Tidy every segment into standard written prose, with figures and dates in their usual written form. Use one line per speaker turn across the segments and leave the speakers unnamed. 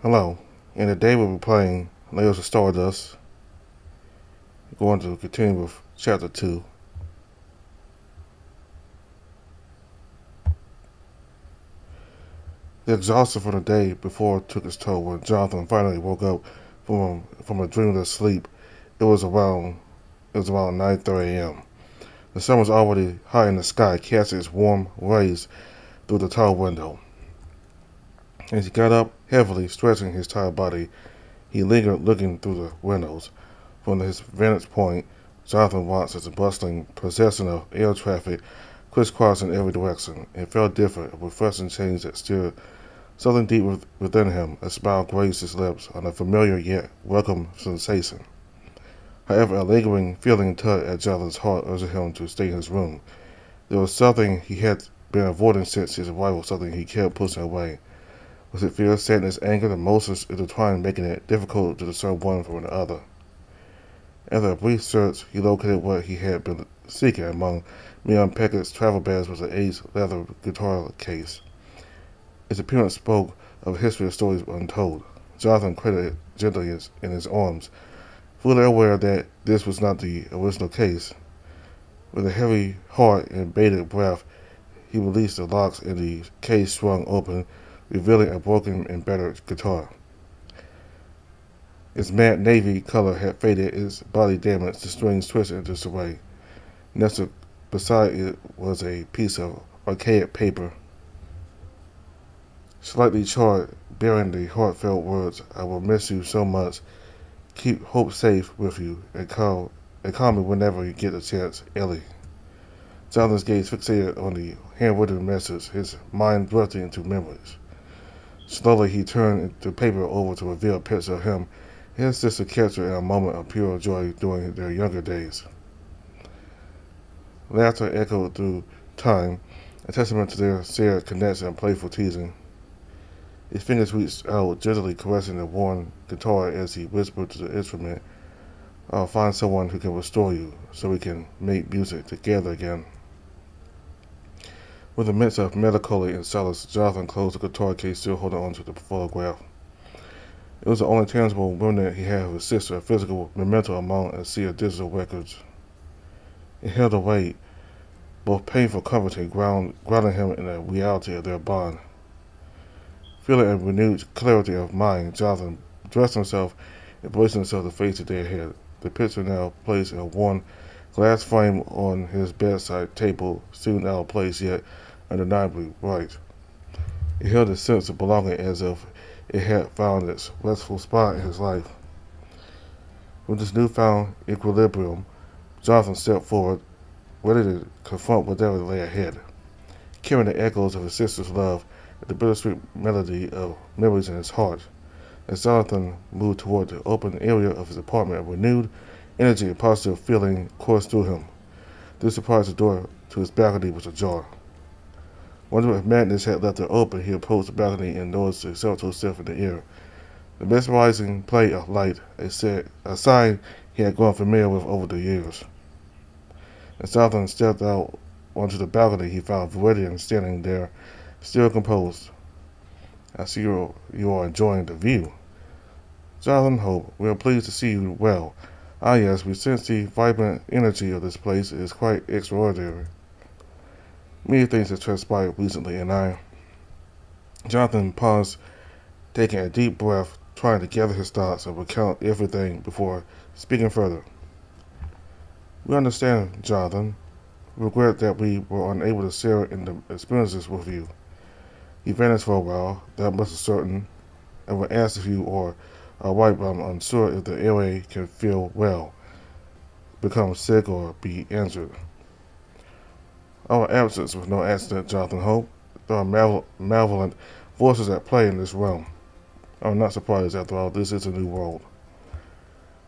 Hello, and today we'll be playing Layers of Stardust. Going to continue with Chapter 2. The exhaustion from the day before took its toll when Jonathan finally woke up from a dreamless sleep. It was around 9:30 a.m. The sun was already high in the sky, casting its warm rays through the tall window. As he got up, heavily stretching his tired body, he lingered looking through the windows. From his vantage point, Jonathan watched the bustling procession of air traffic crisscrossing in every direction. It felt different, a refreshing change that stirred something deep within him. A smile grazed his lips on a familiar yet welcome sensation. However, a lingering feeling tugged at Jonathan's heart, urging him to stay in his room. There was something he had been avoiding since his arrival, something he kept pushing away. Was it fear, sadness, anger, emotions intertwined, making it difficult to discern one from the other? After a brief search, he located what he had been seeking. Among Leon Peckett's travel bags was an aged leather guitar case. Its appearance spoke of a history of stories untold. Jonathan cradled it gently in his arms, fully aware that this was not the original case. With a heavy heart and bated breath, he released the locks and the case swung open, revealing a broken and battered guitar. Its matte navy color had faded, its body damaged, the strings twisted into disarray. Nestled beside it was a piece of archaic paper, slightly charred, bearing the heartfelt words, "I will miss you so much. Keep hope safe with you, and call me whenever you get a chance, Ellie." Jonathan's gaze fixated on the handwritten message, his mind drifting into memories. Slowly he turned the paper over to reveal a picture of him and his sister captured in a moment of pure joy during their younger days. Laughter echoed through time, a testament to their shared connection and playful teasing. His fingers reached out, gently caressing the worn guitar as he whispered to the instrument, "I'll find someone who can restore you, so we can make music together again." With a mix of melancholy and solace, Jonathan closed the guitar case, still holding on to the photograph. It was the only tangible remnant he had of his sister, a physical memento among a sea of digital records. It held a weight, both painful and comforting, grounding him in the reality of their bond. Feeling a renewed clarity of mind, Jonathan dressed himself and braced himself to face the day ahead. The picture, now placed in a worn glass frame on his bedside table, seemed out of place yet undeniably bright. It held a sense of belonging, as if it had found its restful spot in his life. With this newfound equilibrium, Jonathan stepped forward, ready to confront whatever lay ahead, carrying the echoes of his sister's love and the bittersweet melody of memories in his heart. As Jonathan moved toward the open area of his apartment, a renewed energy and positive feeling coursed through him. This surprised the door to his balcony was ajar. Wondering if madness had left it open, he approached the balcony and noticed a subtle shift in the air. The mesmerizing play of light, a sign he had grown familiar with over the years. As Jonathan stepped out onto the balcony, he found Viridian standing there, still composed. "I see you are enjoying the view." "Jonathan Hope, we are pleased to see you well." "Ah yes, we sense the vibrant energy of this place. It is quite extraordinary. Many things have transpired recently, and Jonathan paused, taking a deep breath, trying to gather his thoughts and recount everything before speaking further. "We understand, Jonathan. We regret that we were unable to share in the experiences with you." He vanished for a while, that much is certain, and will ask if you are alright, but I'm unsure if the area can feel well, become sick, or be injured. "Our absence was no accident, Jonathan Hope. There are malevolent forces at play in this realm. I'm not surprised, after all, this is a new world.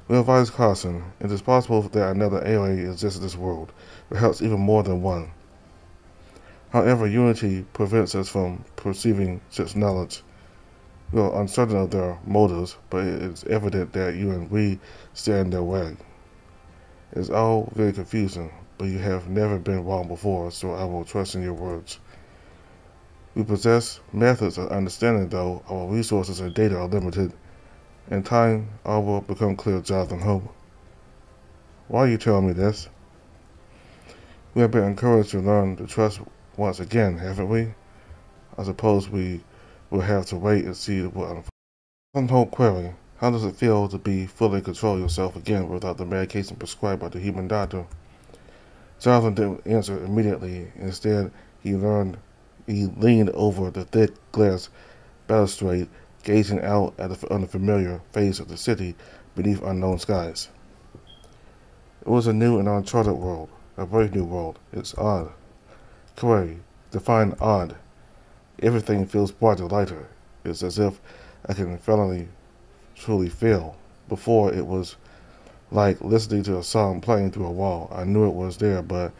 We advise caution. It is possible that another area exists in this world, perhaps even more than one. However, unity prevents us from perceiving such knowledge. We are uncertain of their motives, but it is evident that you and we stand in their way. It is all very confusing, but you have never been wrong before, so I will trust in your words." We possess methods of understanding, though our resources and data are limited. In time, all will become clear, Jonathan Hope. Why are you telling me this? We have been encouraged to learn to trust once again, haven't we? I suppose we will have to wait and see what unfolds. Jonathan Hope query, how does it feel to be fully control yourself again without the medication prescribed by the human doctor? Jonathan didn't answer immediately. Instead, he leaned over the thick glass balustrade, gazing out at the unfamiliar face of the city beneath unknown skies. It was a new and uncharted world, a brave new world. It's odd. Query, define odd. Everything feels brighter, lighter. It's as if I can finally, truly feel. Before, it was like listening to a song playing through a wall. I knew it was there, but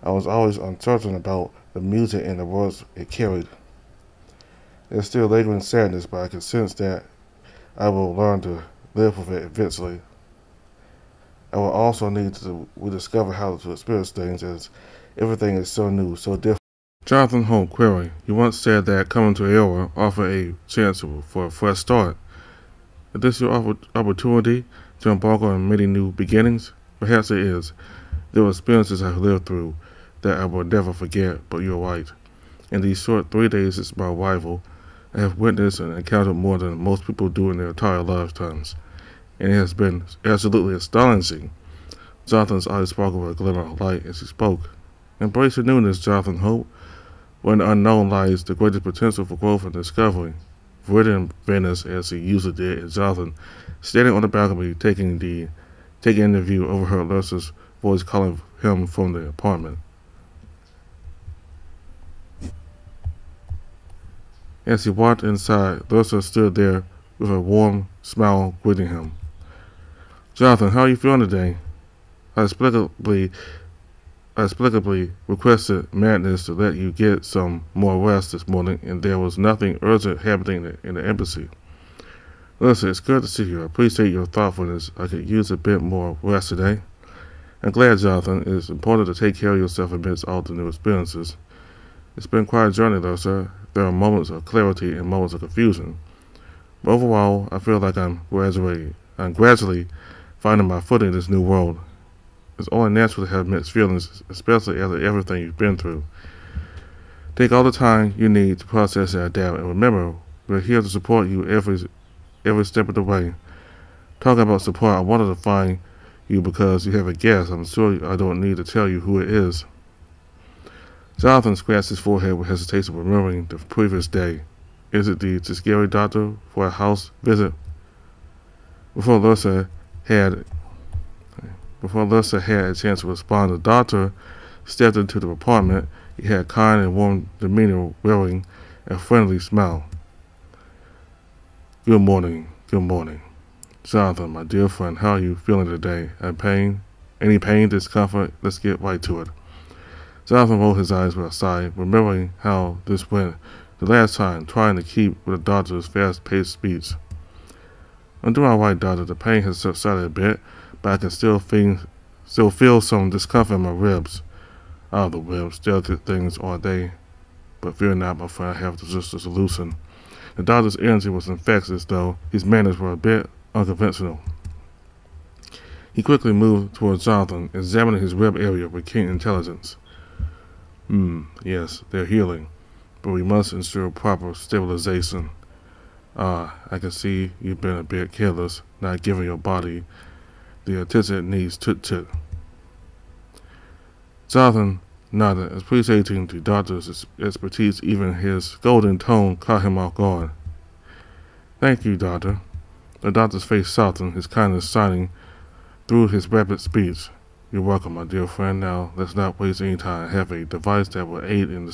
I was always uncertain about the music and the words it carried. There's still lingering sadness, but I can sense that I will learn to live with it eventually. I will also need to rediscover how to experience things, as everything is so new, so different. Jonathan Hope query, you once said that coming to Iowa offered a chance for a fresh start. Is this your opportunity to embark on many new beginnings? Perhaps it is. There were experiences I lived through that I will never forget, but you're right. In these short 3 days since my arrival, I have witnessed and encountered more than most people do in their entire lifetimes, and it has been absolutely astonishing. Jonathan's eyes sparkled with a glimmer of light as he spoke. Embrace the newness, Jonathan Hope. Where in the unknown lies the greatest potential for growth and discovery. Written Venice as he usually did, and Jonathan, standing on the balcony, taking in the view, overheard Lursa's voice calling him from the apartment. As he walked inside, Lursa stood there with a warm smile greeting him. Jonathan, how are you feeling today? I explicably requested Madness to let you get some more rest this morning, and there was nothing urgent happening in the embassy. Listen, it's good to see you. I appreciate your thoughtfulness. I could use a bit more rest today. I'm glad, Jonathan. It is important to take care of yourself amidst all the new experiences. It's been quite a journey, though, sir. There are moments of clarity and moments of confusion. But overall, I feel like I'm gradually finding my footing in this new world. It's only natural to have mixed feelings, especially after everything you've been through. Take all the time you need to process and adapt, and remember, we're here to support you every step of the way. Talking about support, I wanted to find you because you have a guest. I'm sure I don't need to tell you who it is. Jonathan scratched his forehead with hesitation, remembering the previous day. Is it the scary doctor for a house visit? Before Lursa had a chance to respond, the doctor stepped into the apartment. He had kind and warm demeanor, wearing a friendly smile. Good morning. Jonathan, my dear friend, how are you feeling today? Any pain, discomfort? Let's get right to it. Jonathan rolled his eyes with a sigh, remembering how this went the last time, trying to keep with the doctor's fast-paced speech. I'm doing all right, doctor. The pain has subsided a bit, but I can still feel some discomfort in my ribs. The ribs, delicate things, aren't they? But fear not, my friend, I have just a solution. The doctor's energy was infectious, though his manners were a bit unconventional. He quickly moved towards Jonathan, examining his rib area with keen intelligence. Yes, they're healing, but we must ensure proper stabilization. I can see you've been a bit careless, not giving your body the attention it needs. Jonathan nodded, appreciating the doctor's expertise. Even his golden tone caught him off guard. Thank you, doctor. The doctor's face softened, his kindness shining through his rapid speech. You're welcome, my dear friend. Now, let's not waste any time. I have a device that will aid in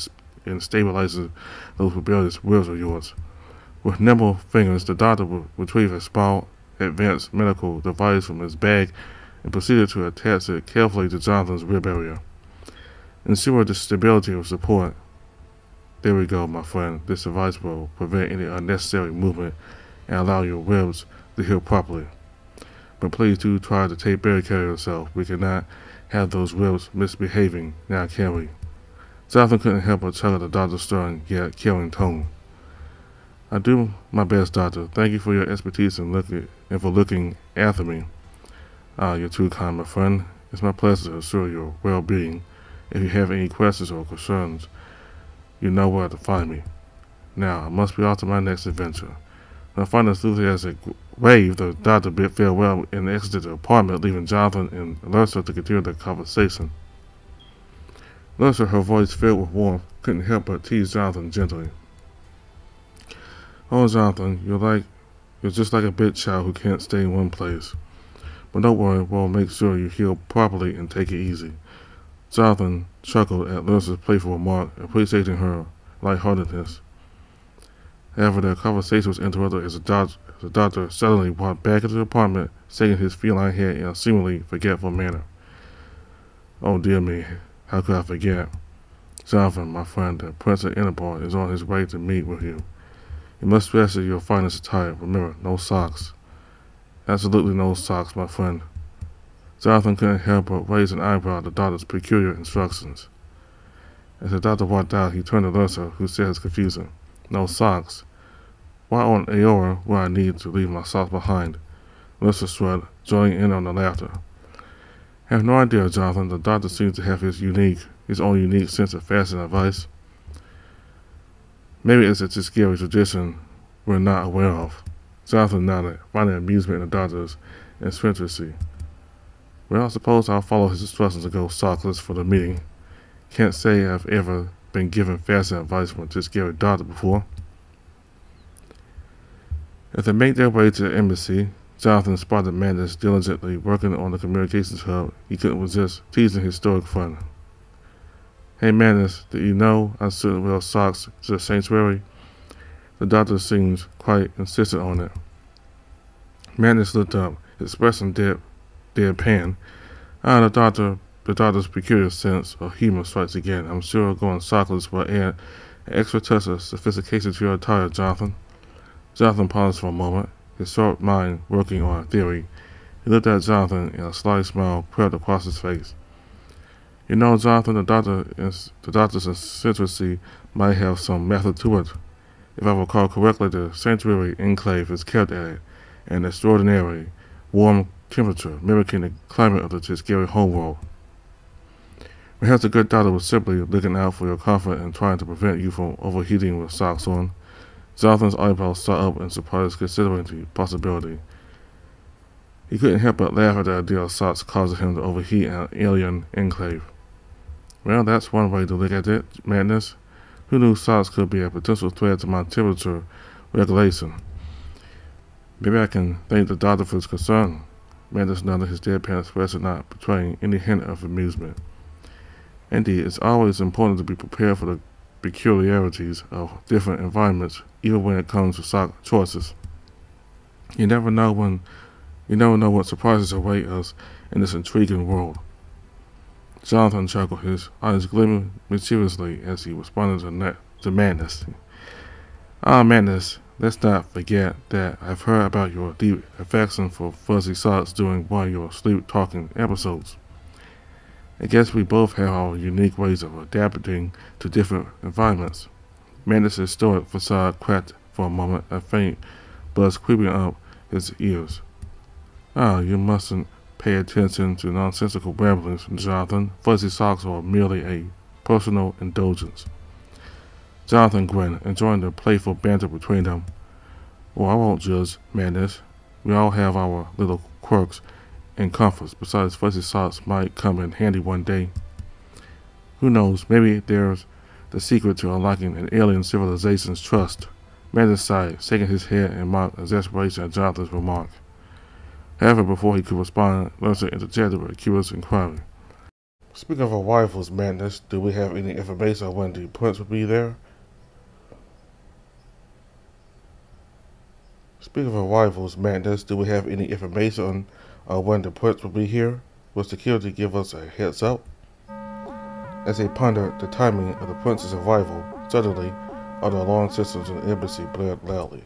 stabilizing those rebellious ribs of yours. With nimble fingers, the doctor would retrieve a small, advanced medical device from his bag and proceeded to attach it carefully to Jonathan's rib area. Ensure the stability of support. There we go, my friend. This device will prevent any unnecessary movement and allow your ribs to heal properly. But please do try to take better care of yourself. We cannot have those ribs misbehaving, now can we? Jonathan couldn't help but chuckle at the doctor's stern yet caring tone. I do my best, Doctor. Thank you for your expertise and for looking after me. You're too kind, my friend. It's my pleasure to assure your well-being. If you have any questions or concerns, you know where to find me. Now, I must be off to my next adventure. When I find an enthusiastic wave, the doctor bid farewell and exited the apartment, leaving Jonathan and Alyssa to continue their conversation. Alyssa, her voice filled with warmth, couldn't help but tease Jonathan gently. Oh, Jonathan, you're just like a big child who can't stay in one place. But don't worry, we'll make sure you heal properly and take it easy. Jonathan chuckled at Alyssa's playful remark, appreciating her lightheartedness. However, their conversation was interrupted as the doctor suddenly walked back into the apartment, shaking his feline head in a seemingly forgetful manner. Oh dear me, how could I forget? Jonathan, my friend, the Prince of Enderborn is on his way to meet with you. You must dress in your finest attire. Remember, no socks. Absolutely no socks, my friend. Jonathan couldn't help but raise an eyebrow at the doctor's peculiar instructions. As the doctor walked out, he turned to Alyssa, who said his confusion. No socks. Why on Aora would I need to leave my socks behind? Alyssa shrugged, joining in on the laughter. I have no idea, Jonathan. The doctor seems to have his own unique sense of fashion advice. Maybe it's a scary tradition we're not aware of. Jonathan nodded, finding amusement in the doctor's eccentricity. Well, I suppose I'll follow his instructions and go sockless for the meeting. Can't say I've ever been given fashion advice from a scary doctor before. As they made their way to the embassy, Jonathan spotted Mandus diligently working on the communications hub. He couldn't resist teasing his stoic friend. Hey Mandus, did you know I shouldn't wear socks to the sanctuary? The doctor seems quite insistent on it. Mandus looked up, expressing deadpan. The doctor's peculiar sense of humor strikes again. I'm sure going sockless will add an extra touch of sophistication to your attire, Jonathan. Jonathan paused for a moment, his sharp mind working on a theory. He looked at Jonathan, and a slight smile crept across his face. You know, Jonathan, the doctor's eccentricity might have some method to it. If I recall correctly, the sanctuary enclave is kept at an extraordinary warm temperature, mimicking the climate of the Tiscari homeworld. Perhaps the good doctor was simply looking out for your comfort and trying to prevent you from overheating with socks on. Jonathan's eyebrows shot up in surprise, considering the possibility. He couldn't help but laugh at the idea of socks causing him to overheat an alien enclave. Well, that's one way to look at it, Madness. Who knew socks could be a potential threat to my temperature regulation? Maybe I can thank the doctor for his concern. Madness nodded, his deadpan expression not betraying any hint of amusement. Indeed, it's always important to be prepared for the peculiarities of different environments, even when it comes to sock choices. You never know what surprises await us in this intriguing world. Jonathan chuckled, his eyes gleaming mischievously as he responded to Madness. Madness, let's not forget that I've heard about your deep affection for fuzzy socks during one of your sleep-talking episodes. I guess we both have our unique ways of adapting to different environments. Madness's stoic facade cracked for a moment, a faint buzz creeping up his ears. You mustn't pay attention to nonsensical ramblings, Jonathan. Fuzzy socks are merely a personal indulgence. Jonathan grinned, enjoying the playful banter between them. Well, I won't judge, Madness. We all have our little quirks and comforts. Besides, fuzzy socks might come in handy one day. Who knows, maybe there's the secret to unlocking an alien civilization's trust. Madness sighed, shaking his head in mock exasperation at Jonathan's remark. However, before he could respond, Lancer interjected with a curious inquiry. Speaking of arrivals, Madness, do we have any information on when the prince will be there? Speaking of arrivals, Madness, do we have any information on when the prince will be here? Will security give us a heads up? As they pondered the timing of the prince's arrival, suddenly, all the alarm systems in the embassy blared loudly.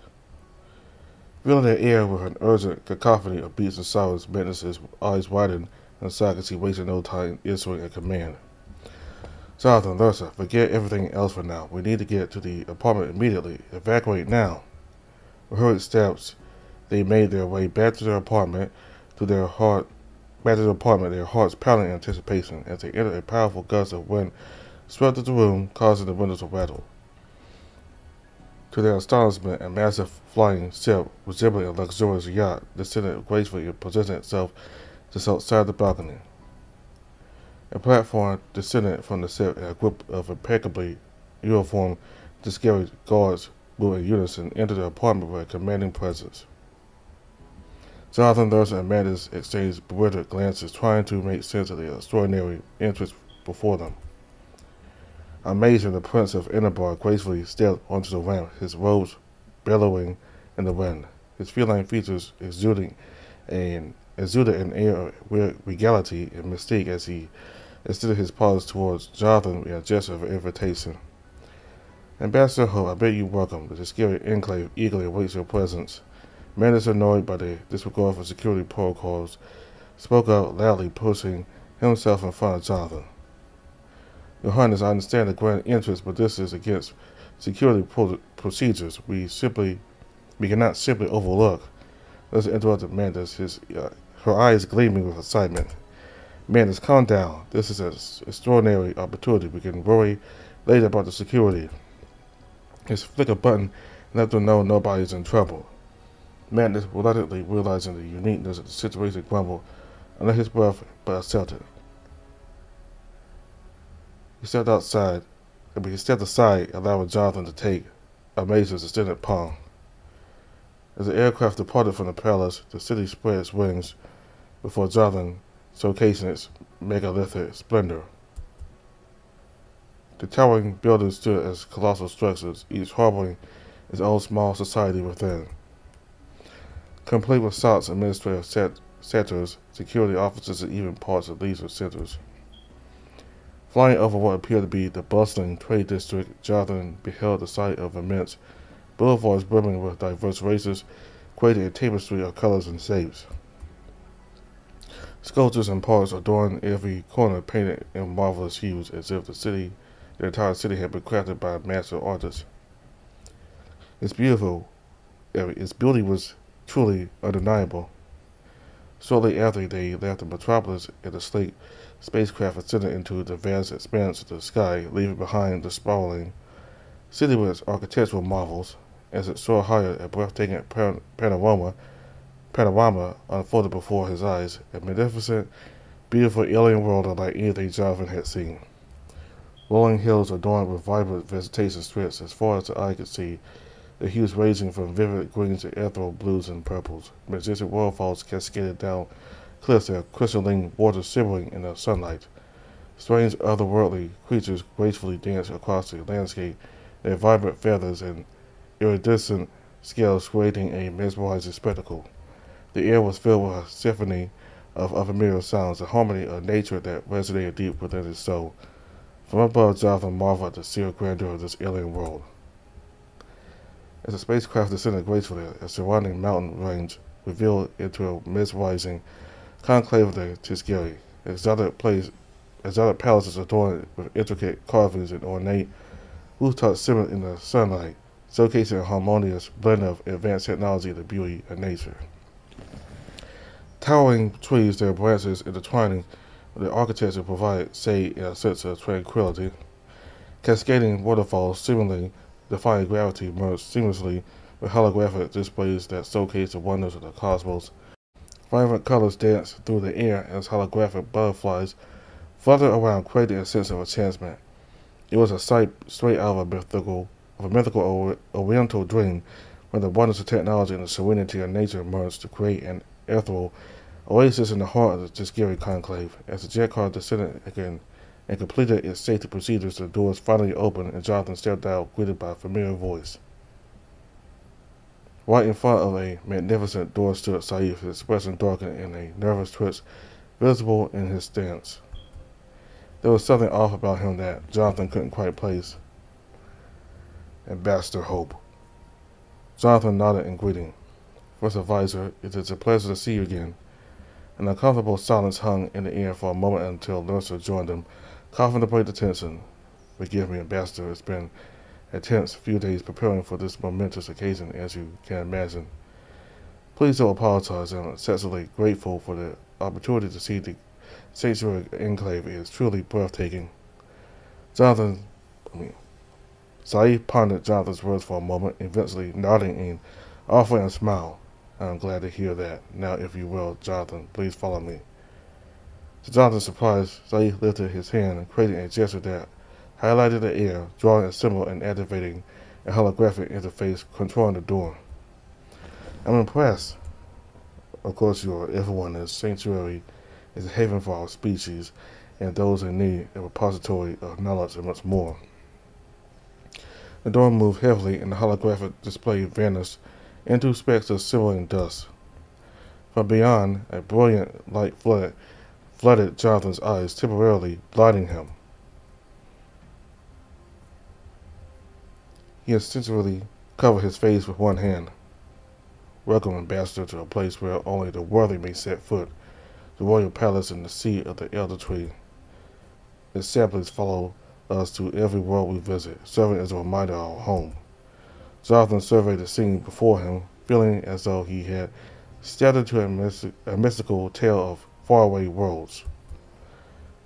Filling the air with an urgent cacophony of beats and sirens, Madness's eyes widened and saw as he wasted no time issuing a command. Jonathan, Lursa, forget everything else for now. We need to get to the apartment immediately. Evacuate now. With hurried steps, they made their way back to their apartment, their hearts pounding in anticipation. As they entered, a powerful gust of wind swept through the room, causing the windows to rattle. To their astonishment, a massive flying ship, resembling a luxurious yacht, descended gracefully and positioned itself just outside the balcony. A platform descended from the ship, and a group of impeccably uniformed, disguised guards moved in unison into the apartment with a commanding presence. Jonathan, Lursa, and Mandus exchanged bewildered glances, trying to make sense of the extraordinary entrance before them. Amazing, the Prince of Ennibar gracefully stepped onto the ramp, his robes billowing in the wind, his feline features exuded an air of regality and mystique as he extended his paws towards Jonathan in a gesture of invitation. Ambassador Hope, I bid you welcome. The scary enclave eagerly awaits your presence. Mandus, annoyed by the disregard for security protocols, spoke out loudly, pushing himself in front of Jonathan. Your Highness, I understand the grand interest, but this is against security procedures. We cannot simply overlook. Lursa interrupted Mandus, her eyes gleaming with excitement. Mandus, calm down. This is an extraordinary opportunity. We can worry later about the security. Just flick a button and let them know nobody's in trouble. Mandus, reluctantly realizing the uniqueness of the situation, grumbled under his breath, but accepted. He stepped aside, allowing Jonathan to take Amaze's extended palm. As the aircraft departed from the palace, the city spread its wings before Jonathan, showcasing its megalithic splendor. The towering buildings stood as colossal structures, each harboring its own small society within. Complete with SOT's administrative centers, security offices, and even parts of leisure centers. Flying over what appeared to be the bustling trade district, Jonathan beheld the sight of immense boulevards brimming with diverse races, creating a tapestry of colors and shapes. Sculptures and parks adorned every corner, painted in marvelous hues, as if the entire city had been crafted by a master artist. Its beauty was truly undeniable. Shortly after they left the metropolis, and the sleek spacecraft ascended into the vast expanse of the sky, leaving behind the sprawling city with its architectural marvels. As it soared higher, a breathtaking panorama unfolded before his eyes, a magnificent, beautiful alien world unlike anything Jonathan had seen. Rolling hills adorned with vibrant vegetation stretched as far as the eye could see, the hues ranging from vivid greens to ethereal blues and purples. Majestic waterfalls cascaded down cliffs, their crystalline water shimmering in the sunlight. Strange otherworldly creatures gracefully danced across the landscape, their vibrant feathers and iridescent scales creating a mesmerizing spectacle. The air was filled with a symphony of unfamiliar sounds, a harmony of nature that resonated deep within his soul. From above, Jonathan marveled at the sheer grandeur of this alien world. As the spacecraft descended gracefully, a surrounding mountain range revealed into a mesmerizing conclave of the Tisgiri. Exotic palaces adorned with intricate carvings and ornate rooftops shimmered in the sunlight, showcasing a harmonious blend of advanced technology and the beauty of nature. Towering trees, their branches intertwining with the architecture, provided shade and a sense of tranquility. Cascading waterfalls, seemingly defying gravity, merged seamlessly with holographic displays that showcased the wonders of the cosmos. Vibrant colors danced through the air as holographic butterflies fluttered around, creating a sense of enchantment. It was a sight straight out of a mythical oriental dream, where the wonders of technology and the serenity of nature merged to create an ethereal oasis in the heart of the Tisgiri conclave. As the jet car descended again and completed its safety procedures, the doors finally opened, and Jonathan stepped out, greeted by a familiar voice. Right in front of a magnificent door stood Saif, his expression darkened in a nervous twitch visible in his stance. There was something off about him that Jonathan couldn't quite place. Ambassador Hope. Jonathan nodded in greeting. First Advisor, it is a pleasure to see you again. An uncomfortable silence hung in the air for a moment until Lursa joined him, coughing to break the tension. Forgive me, Ambassador. It's been a tense few days preparing for this momentous occasion, as you can imagine. Please don't apologize. I'm excessively grateful for the opportunity to see the sanctuary enclave. It is truly breathtaking. Jonathan, Saeed pondered Jonathan's words for a moment, eventually nodding and offering a smile. I'm glad to hear that. Now, if you will, Jonathan, please follow me. To Jonathan's surprise, Saeed lifted his hand, creating a gesture that highlighted the air, drawing a symbol and activating a holographic interface controlling the door. I'm impressed. Of course you are. Everyone in this sanctuary is a haven for our species and those in need, a repository of knowledge and much more. The door moved heavily and the holographic display vanished into specks of simmering dust. From beyond, a brilliant light flooded Jonathan's eyes, temporarily blinding him. He instinctively covered his face with one hand. Welcome, Ambassador, to a place where only the worthy may set foot, the royal palace and the seat of the elder tree. Its saplings follow us to every world we visit, serving as a reminder of our home. Jonathan surveyed the scene before him, feeling as though he had stepped into a mystical tale of faraway worlds.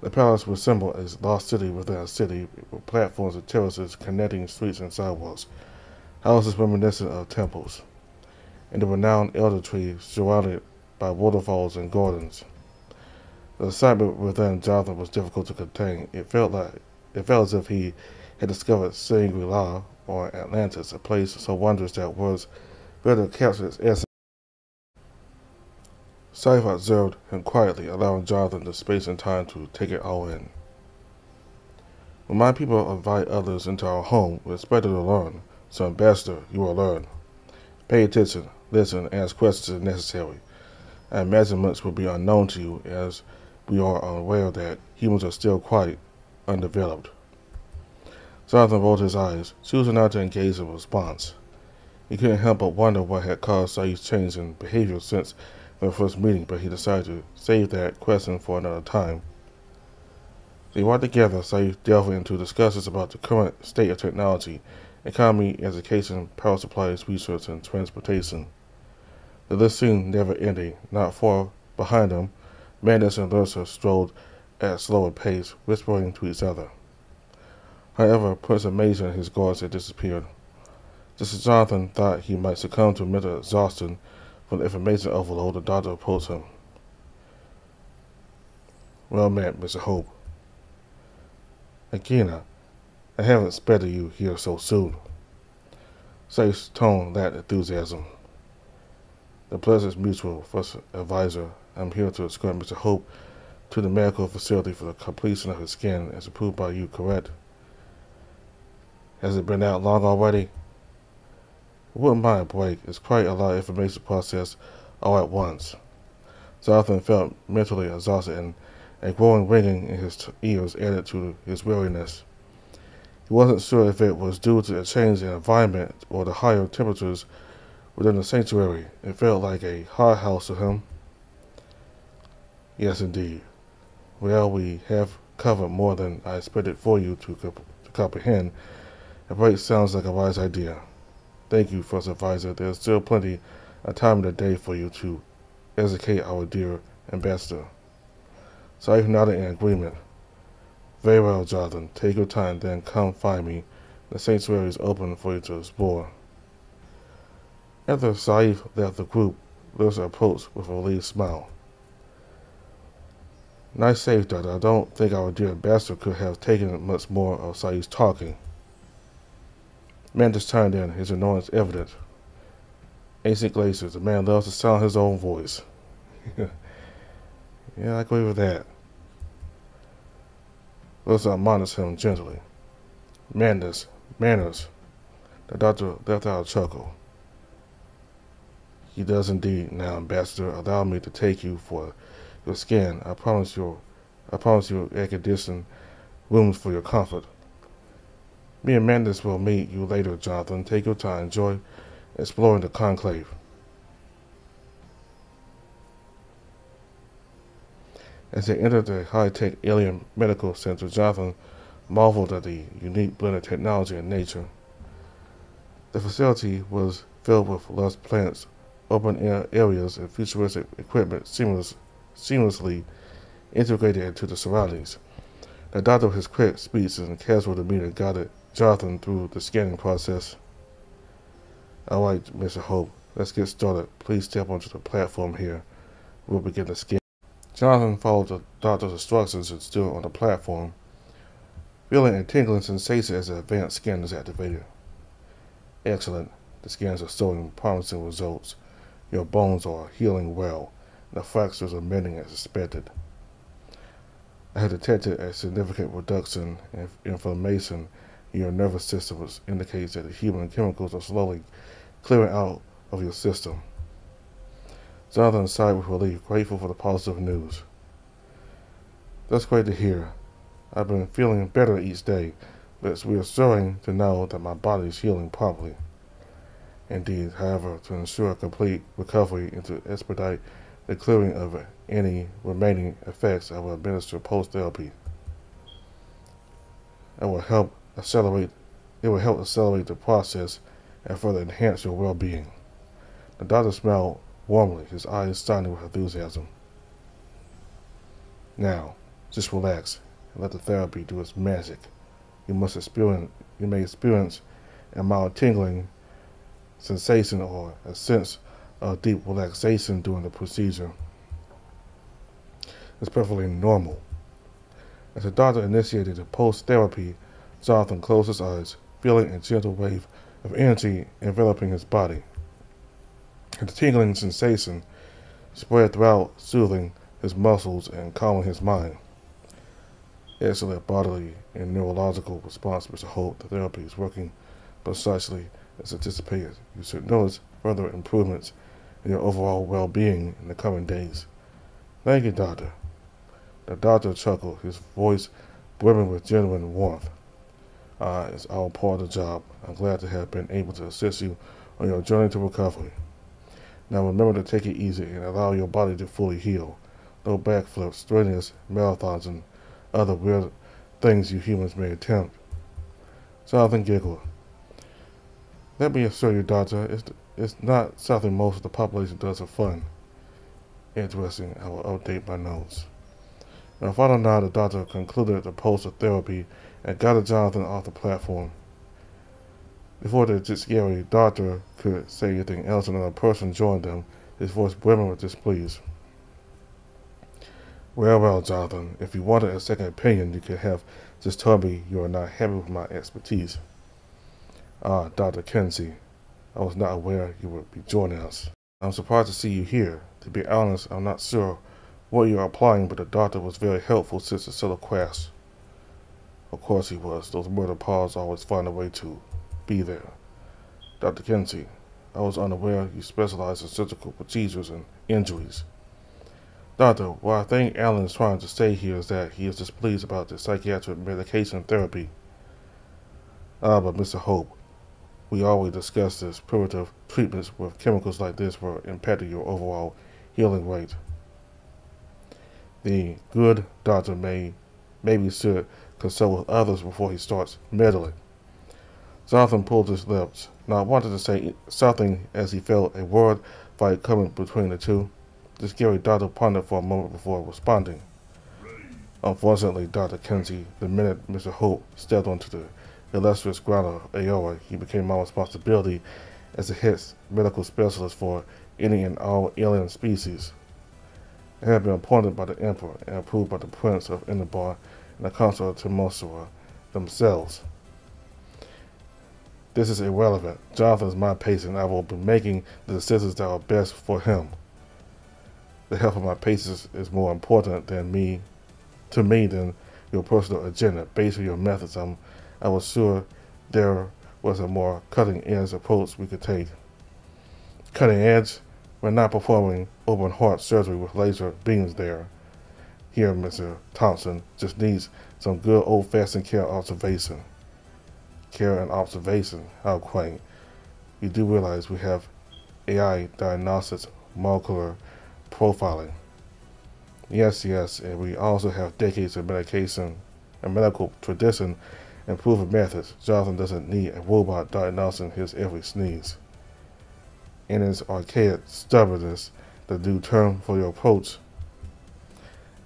The palace resembled a lost city within a city, with platforms and terraces connecting streets and sidewalks, houses reminiscent of temples, and the renowned elder tree surrounded by waterfalls and gardens. The excitement within Jonathan was difficult to contain. It felt as if he had discovered Shangri-La or Atlantis, a place so wondrous that words better capture its essence. Saif observed him quietly, allowing Jonathan the space and time to take it all in. When my people invite others into our home, we expect them to learn. So, Ambassador, you will learn. Pay attention, listen, and ask questions if necessary. I imagine much will be unknown to you, as we are aware that humans are still quite undeveloped. Jonathan rolled his eyes, choosing not to engage in response. He couldn't help but wonder what had caused Saeed's change in behavior since their first meeting, but he decided to save that question for another time. They walked together, Saeed delving into discussions about the current state of technology, economy, education, power supplies, research, and transportation. The list seemed never-ending. Not far behind them, Mandus and Lursa strolled at a slower pace, whispering to each other. However, Prince Amazing and his guards had disappeared. Just as Jonathan thought he might succumb to mental exhaustion from the information overload, the doctor approached him. Well met, Mr. Hope. Akina, I haven't expected you here so soon. Saif's tone lacked enthusiasm. The pleasure is mutual, First Advisor. I'm here to escort Mr. Hope to the medical facility for the completion of his scan, as approved by you, correct? Has it been out long already? I wouldn't mind a break. It's quite a lot of information to process all at once. Jonathan felt mentally exhausted, and a growing ringing in his ears added to his weariness. He wasn't sure if it was due to a change in environment or the higher temperatures within the sanctuary. It felt like a hothouse to him. Yes, indeed. Well, we have covered more than I expected for you to comprehend. A break sounds like a wise idea. Thank you, First Advisor. There's still plenty of time in the day for you to educate our dear Ambassador. Saif nodded in agreement. Very well, Jonathan. Take your time, then come find me. The sanctuary is open for you to explore. After Saif left the group, Lursa approached with a relieved smile. Nice save, Doctor. I don't think our dear Ambassador could have taken much more of Saif's talking. Mantis chimed in, his annoyance evident. Ancient glaciers, the man loves to sound his own voice. Yeah, I agree with that. Lursa admonished him gently. Manners. The doctor left out a chuckle. He does indeed. Now, Ambassador, allow me to take you for your scan. I promise you air-conditioned rooms for your comfort. Me and Mandus will meet you later, Jonathan. Take your time. Enjoy exploring the conclave. As they entered the high-tech alien medical center, Jonathan marveled at the unique blend of technology and nature. The facility was filled with lush plants, open-air areas, and futuristic equipment seamlessly integrated into the surroundings. The doctor, with his quick speech and casual demeanor, guided Jonathan through the scanning process. "All right, Mr. Hope, let's get started. Please step onto the platform here. We'll begin the scan." Jonathan followed the doctor's instructions and stood on the platform, feeling a tingling sensation as the advanced scan is activated. "Excellent. The scans are showing promising results. Your bones are healing well, and the fractures are mending as expected. I have detected a significant reduction in inflammation in your nervous system, which indicates that the human chemicals are slowly clearing out of your system." Jonathan sighed with relief, grateful for the positive news. "That's great to hear. I've been feeling better each day, but it's reassuring to know that my body is healing properly. Indeed, however, to ensure a complete recovery and to expedite the clearing of any remaining effects, I will administer post-therapy. It will help accelerate the process and further enhance your well-being." The doctor smiled warmly, his eyes shining with enthusiasm. "Now, just relax and let the therapy do its magic. You may experience a mild tingling sensation or a sense of deep relaxation during the procedure. It's perfectly normal." As the doctor initiated the post-therapy, Jonathan closed his eyes, feeling a gentle wave of energy enveloping his body. The tingling sensation spread throughout, soothing his muscles and calming his mind. "Excellent bodily and neurological response, Mr. Holt. The therapy is working precisely as anticipated. You should notice further improvements in your overall well-being in the coming days." "Thank you, Doctor." The doctor chuckled, his voice brimming with genuine warmth. It's all part of the job. I'm glad to have been able to assist you on your journey to recovery. Now remember to take it easy and allow your body to fully heal. No backflips, strenuous marathons, and other weird things you humans may attempt." Jonathan giggled. "Let me assure you, Doctor, it's not something most of the population does for fun." "Interesting. I will update my notes." Now, final nod, the doctor concluded the post-therapy and guided Jonathan off the platform. Before the scary doctor could say anything else, another person joined them, his voice brimming with displeasure. Well, Jonathan, if you wanted a second opinion, you could have just told me you are not happy with my expertise." Dr. Kenzie, I was not aware you would be joining us." "I'm surprised to see you here. To be honest, I'm not sure what you are applying, but the doctor was very helpful since the settled class." "Of course he was. Those murder paws always find a way to be there." "Dr. Kenzie, I was unaware you specialize in surgical procedures and injuries." "Doctor, what I think Alan is trying to say here is that he is displeased about the psychiatric medication therapy." But Mr. Hope, we always discuss this primitive treatments with chemicals like this will impact your overall healing rate. The good doctor maybe should consult with others before he starts meddling." Jonathan pulled his lips, not wanting to say something as he felt a word fight coming between the two. The scary doctor pondered for a moment before responding. "Unfortunately, Dr. Kenzie, the minute Mr. Hope stepped onto the illustrious ground of Aoa, he became my responsibility as the head medical specialist for any and all alien species. I have been appointed by the Emperor and approved by the Prince of Enderbar and the Council of Timosura themselves. This is irrelevant. Jonathan is my patient. I will be making the decisions that are best for him. The health of my patients is more important to me than your personal agenda. Based on your methods, I was sure there was a more cutting-edge approach we could take." "Cutting edge? We're not performing open heart surgery with laser beams there. Here, Mr. Thompson, just needs some good old-fashioned care observation." "Care and observation? How quaint. You do realize we have AI diagnostics, molecular profiling." Yes, and we also have decades of medication and medical tradition and proven methods, Jonathan doesn't need a robot diagnosing his every sneeze. In his archaic stubbornness, the new term for your approach,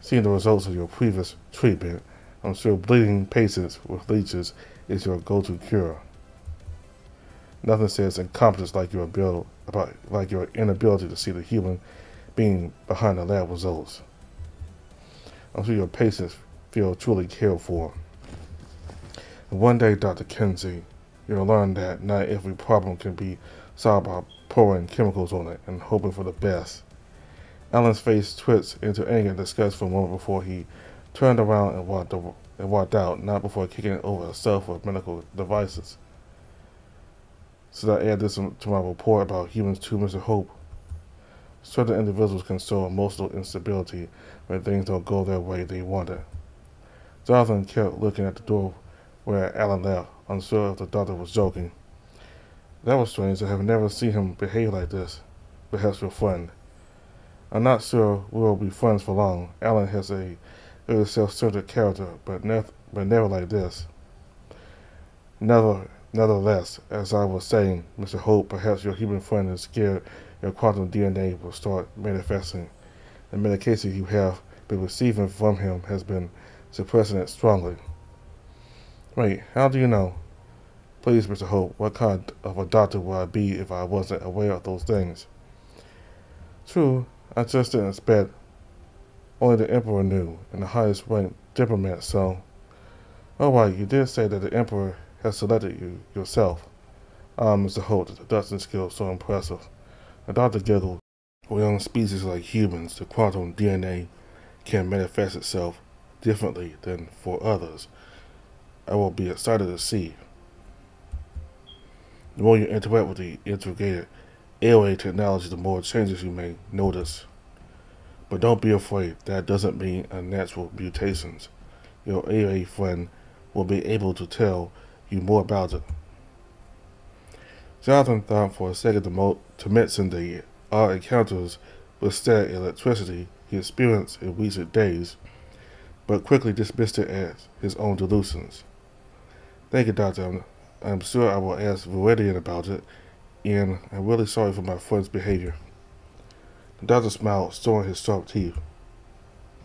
seeing the results of your previous treatment, I'm sure bleeding patients with leeches is your go-to cure. Nothing says incompetence like your inability to see the human being behind the lab results. I'm sure your patients feel truly cared for. And one day, Dr. Kinsey, you'll learn that not every problem can be solved by pouring chemicals on it and hoping for the best. Alan's face twitched into anger and disgust for a moment before he turned around and walked out, not before kicking over a shelf of medical devices. Should I add this to my report about humans too, Mr. Hope? Certain individuals can show emotional instability when things don't go their way they wanted. Jonathan kept looking at the door where Alan left, unsure if the doctor was joking. That was strange. I have never seen him behave like this. Perhaps we're friends. I'm not sure we'll be friends for long. Alan has a very self-centered character, but never like this. Nevertheless, as I was saying, Mr. Hope, perhaps your human friend is scared your quantum DNA will start manifesting. The medication you have been receiving from him has been suppressing it strongly. Wait, how do you know? Please, Mr. Hope, what kind of a doctor would I be if I wasn't aware of those things? True, I just didn't expect. Only the Emperor knew, and the highest ranked diplomat, so... Oh, right, you did say that the Emperor has selected you yourself. Mr. Holt, the Dustin skill so impressive. The doctor giggled. For young species like humans, the quantum DNA can manifest itself differently than for others. I will be excited to see. The more you interact with the integrated airway technology, the more changes you may notice. But don't be afraid, that doesn't mean unnatural mutations. Your AA friend will be able to tell you more about it. Jonathan thought for a second to mention the odd encounters with static electricity he experienced in recent days, but quickly dismissed it as his own delusions. Thank you, Doctor. I'm sure I will ask Viridian about it, and I'm really sorry for my friend's behavior. The doctor smiled, showing his sharp teeth.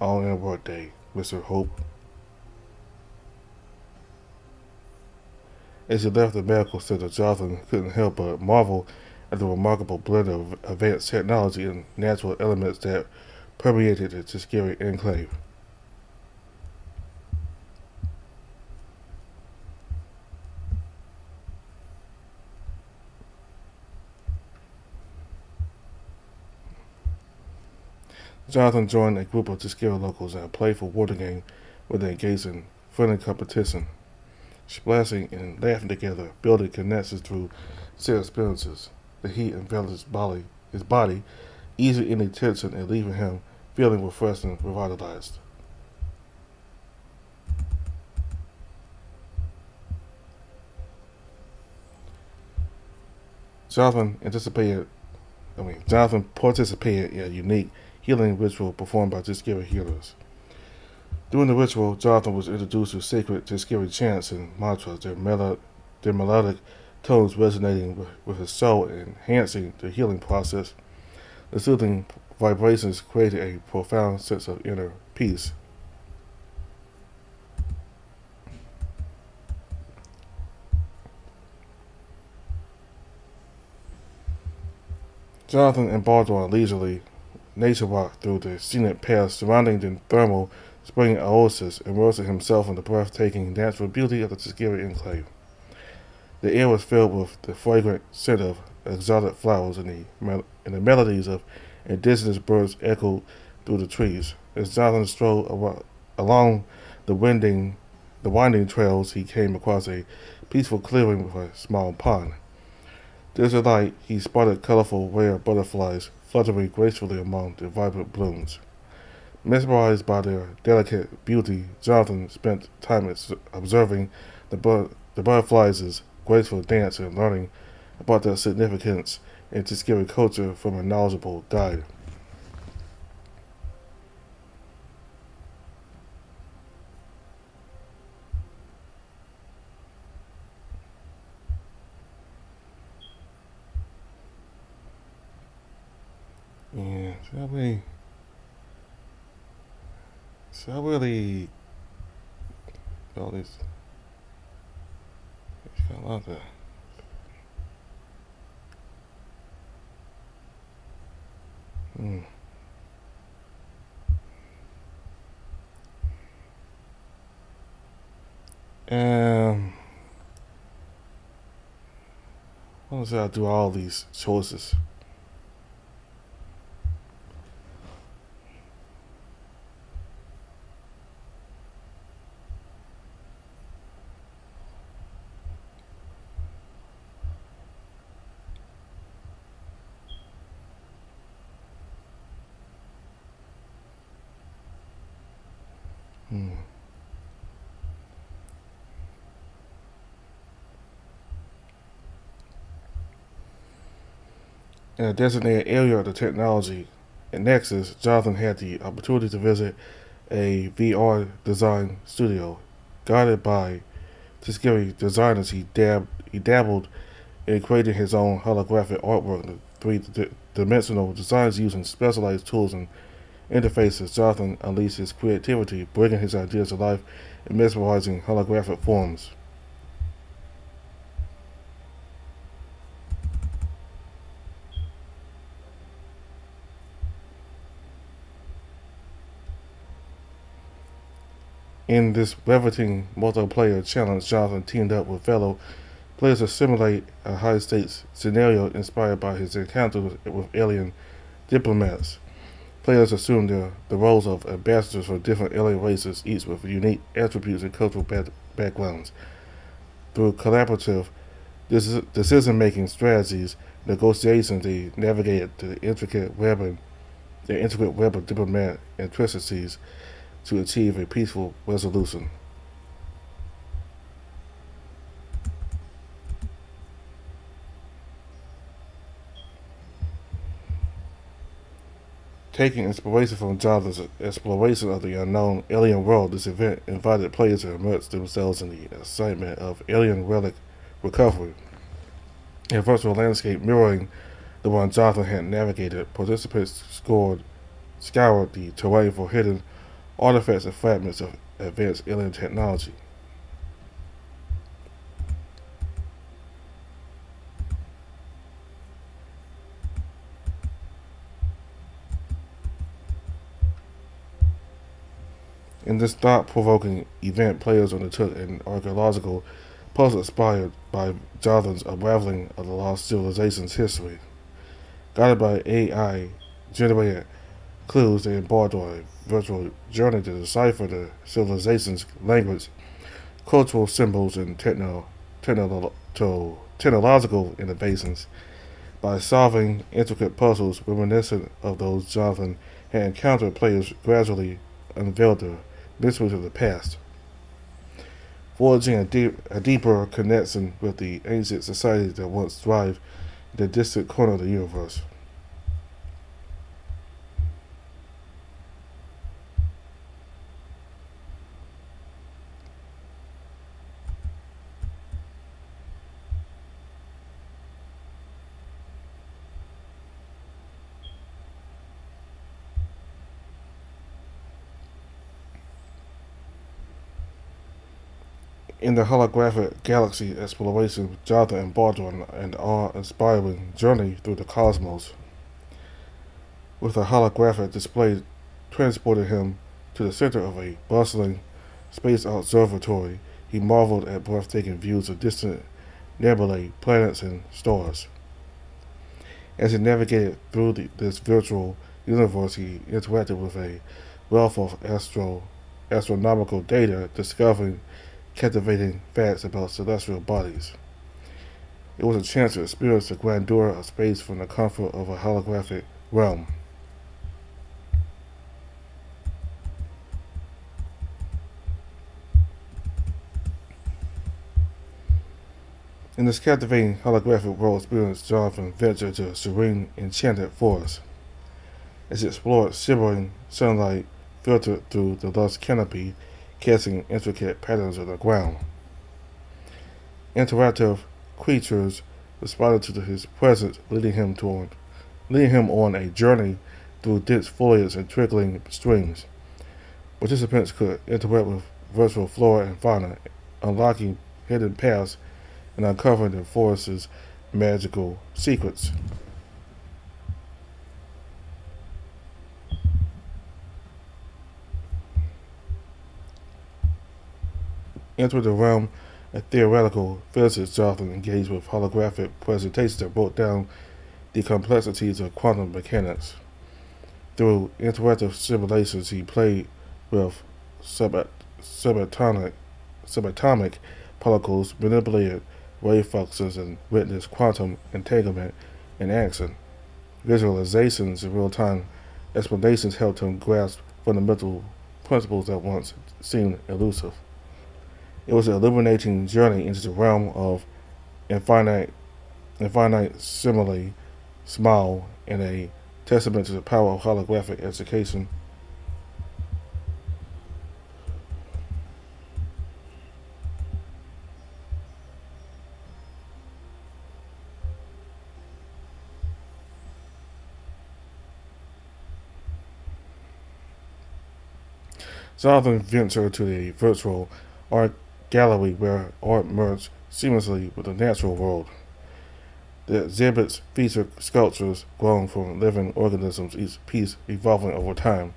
All in a work day, Mr. Hope. As he left the medical center, Jonathan couldn't help but marvel at the remarkable blend of advanced technology and natural elements that permeated the Tuskegee enclave. Jonathan joined a group of Tuskegee locals in a playful water game where they engaged in friendly competition, splashing and laughing together, building connections through shared experiences. The heat enveloped his body, easing any tension and leaving him feeling refreshed and revitalized. Jonathan participated in a unique healing ritual performed by Tuskegee healers. During the ritual, Jonathan was introduced to sacred Tuskegee chants and mantras, their melodic tones resonating with his soul and enhancing the healing process. The soothing vibrations created a profound sense of inner peace. Jonathan embarked on a leisurely nature walk through the scenic paths surrounding the thermal spring oasis, immersing himself in the breathtaking natural beauty of the Tuskegee enclave. The air was filled with the fragrant scent of exotic flowers, and the melodies of indigenous birds echoed through the trees. As Jonathan strolled along the winding trails, he came across a peaceful clearing with a small pond. There's a light, he spotted colorful, rare butterflies fluttering gracefully among the vibrant blooms. Mesmerized by their delicate beauty, Jonathan spent time observing the butterflies' graceful dance and learning about their significance in Tuskegee culture from a knowledgeable guide. Yeah, should I really all this? It's kind of like that. Hmm. Um, what was I do all these choices? Hmm. In a designated area of the technology at Nexus, Jonathan had the opportunity to visit a VR design studio. Guided by discovery designers, he dabbled in creating his own holographic artwork in three-dimensional designs using specialized tools and interfaces. Jonathan unleashed his creativity, bringing his ideas to life in mesmerizing holographic forms. In this riveting multiplayer challenge, Jonathan teamed up with fellow players to simulate a high-stakes scenario inspired by his encounter with alien diplomats. Players assumed the roles of ambassadors for different alien races, each with unique attributes and cultural backgrounds. Through collaborative decision-making strategies, negotiations, they navigated the intricate web of diplomatic intricacies to achieve a peaceful resolution. Taking inspiration from Jonathan's exploration of the unknown alien world, this event invited players to immerse themselves in the excitement of alien relic recovery. A virtual landscape mirroring the one Jonathan had navigated, participants scoured the terrain for hidden artifacts and fragments of advanced alien technology. In this thought-provoking event, players undertook an archaeological puzzle inspired by Jonathan's unraveling of the lost civilization's history. Guided by AI-generated clues, they embarked on a virtual journey to decipher the civilization's language, cultural symbols, and technological innovations. By solving intricate puzzles reminiscent of those Jonathan had encountered, players gradually unveiled the mysteries of the past, forging a deeper connection with the ancient societies that once thrived in the distant corner of the universe. In the holographic galaxy exploration, Jonathan embarked on an awe-inspiring journey through the cosmos, with a holographic display transporting him to the center of a bustling space observatory. He marveled at breathtaking views of distant nebulae, planets, and stars. As he navigated through this virtual universe, he interacted with a wealth of astronomical data, discovering captivating facts about celestial bodies. It was a chance to experience the grandeur of space from the comfort of a holographic realm. In this captivating holographic world experience, Jonathan ventured to a serene, enchanted forest. As he explored, shimmering sunlight filtered through the lush canopy, casting intricate patterns on the ground. Interactive creatures responded to his presence, leading him toward leading him on a journey through dense foliage and trickling streams. Participants could interact with virtual flora and fauna, unlocking hidden paths and uncovering the forest's magical secrets. Enter the realm of theoretical physics. Jonathan engaged with holographic presentations that broke down the complexities of quantum mechanics. Through interactive simulations, he played with subatomic particles, manipulated wave functions, and witnessed quantum entanglement in action. Visualizations and real-time explanations helped him grasp fundamental principles that once seemed elusive. It was an illuminating journey into the realm of infinite simile, smile, and a testament to the power of holographic education. Jonathan ventured to the virtual art gallery where art merged seamlessly with the natural world. The exhibits feature sculptures grown from living organisms, each piece evolving over time.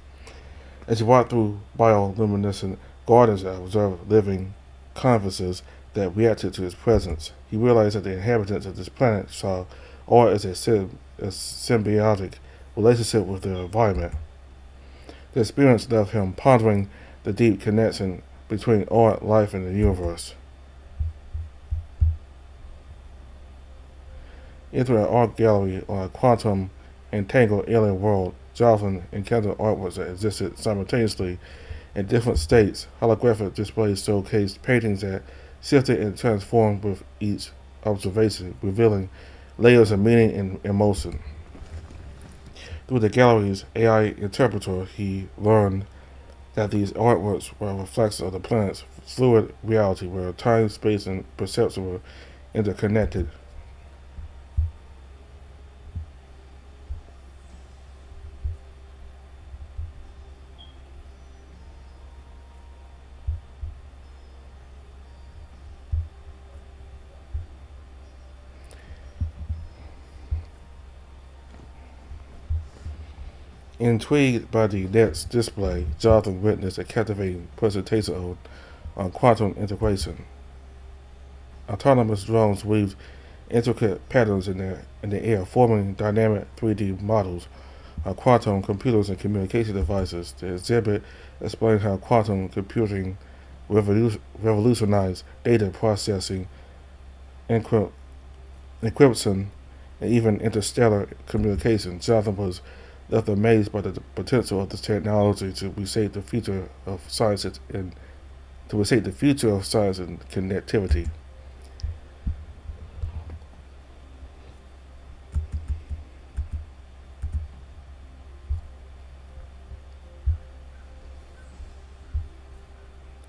As he walked through bioluminescent gardens and observed living canvases that reacted to his presence, he realized that the inhabitants of this planet saw art as a symbiotic relationship with their environment. The experience left him pondering the deep connection between art, life, and the universe. Entering an art gallery on a quantum entangled alien world, Jonathan encountered artworks that existed simultaneously in different states. Holographic displays showcased paintings that shifted and transformed with each observation, revealing layers of meaning and emotion. Through the gallery's AI interpreter, he learned that these artworks were reflections of the planet's fluid reality, where time, space, and perception were interconnected. Intrigued by the next display, Jonathan witnessed a captivating presentation on quantum integration. Autonomous drones weaved intricate patterns in the air, forming dynamic 3D models of quantum computers and communication devices. The exhibit explained how quantum computing revolutionized data processing, encryption, and even interstellar communication. Jonathan was left amazed by the potential of this technology to reshape the future of science and connectivity.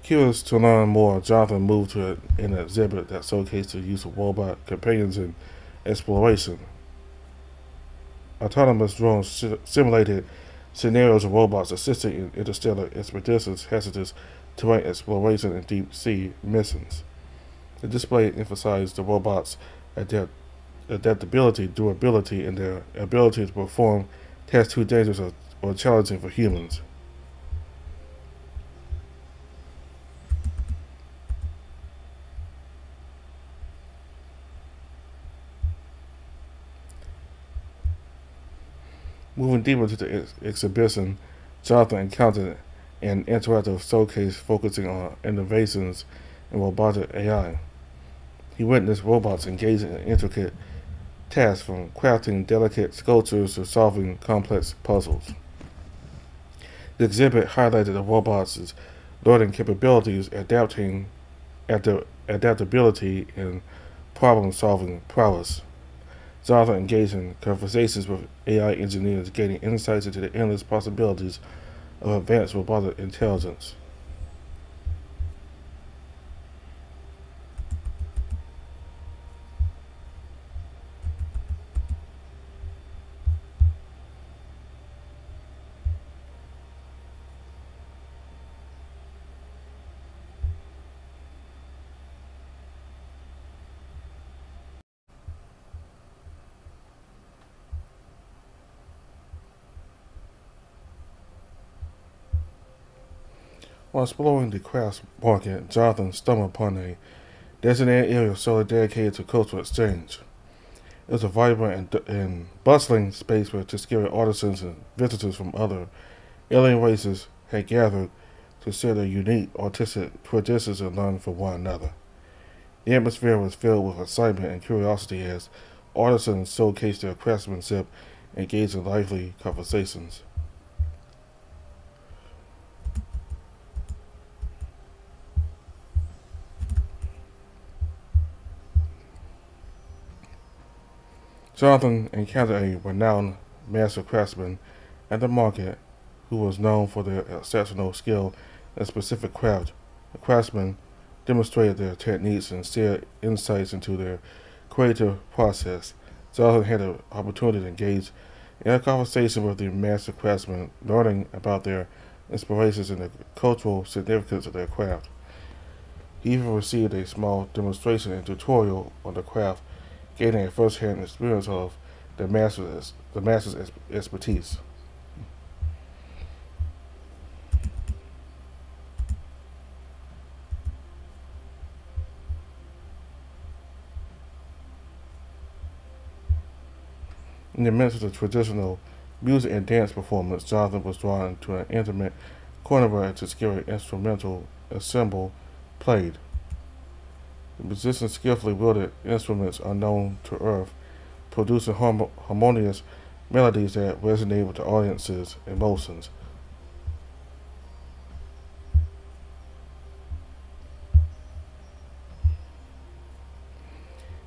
Curious to learn more, Jonathan moved to an exhibit that showcased the use of robot companions in exploration. Autonomous drones simulated scenarios of robots assisting in interstellar expeditions, hazardous terrain exploration, and deep-sea missions. The display emphasized the robots' adaptability, durability, and their ability to perform tasks too dangerous or challenging for humans. Moving deeper into the exhibition, Jonathan encountered an interactive showcase focusing on innovations in robotic AI. He witnessed robots engaging in intricate tasks, from crafting delicate sculptures to solving complex puzzles. The exhibit highlighted the robots' learning capabilities, adaptability, and problem-solving prowess. Jonathan engaged in conversations with AI engineers, gaining insights into the endless possibilities of advanced robotic intelligence. While exploring the crafts market, Jonathan stumbled upon a designated area solely dedicated to cultural exchange. It was a vibrant and bustling space where Tuskegee artisans and visitors from other alien races had gathered to share their unique artistic traditions and learn from one another. The atmosphere was filled with excitement and curiosity as artisans showcased their craftsmanship and engaged in lively conversations. Jonathan encountered a renowned master craftsman at the market who was known for their exceptional skill in a specific craft. The craftsmen demonstrated their techniques and shared insights into their creative process. Jonathan had the opportunity to engage in a conversation with the master craftsmen, learning about their inspirations and the cultural significance of their craft. He even received a small demonstration and tutorial on the craft, gaining a first-hand experience of the master's expertise. In the midst of the traditional music and dance performance, Jonathan was drawn into an intimate corner where a Tuskegee instrumental ensemble played. The musicians skillfully wielded instruments unknown to Earth, producing harmonious melodies that resonate with the audience's emotions.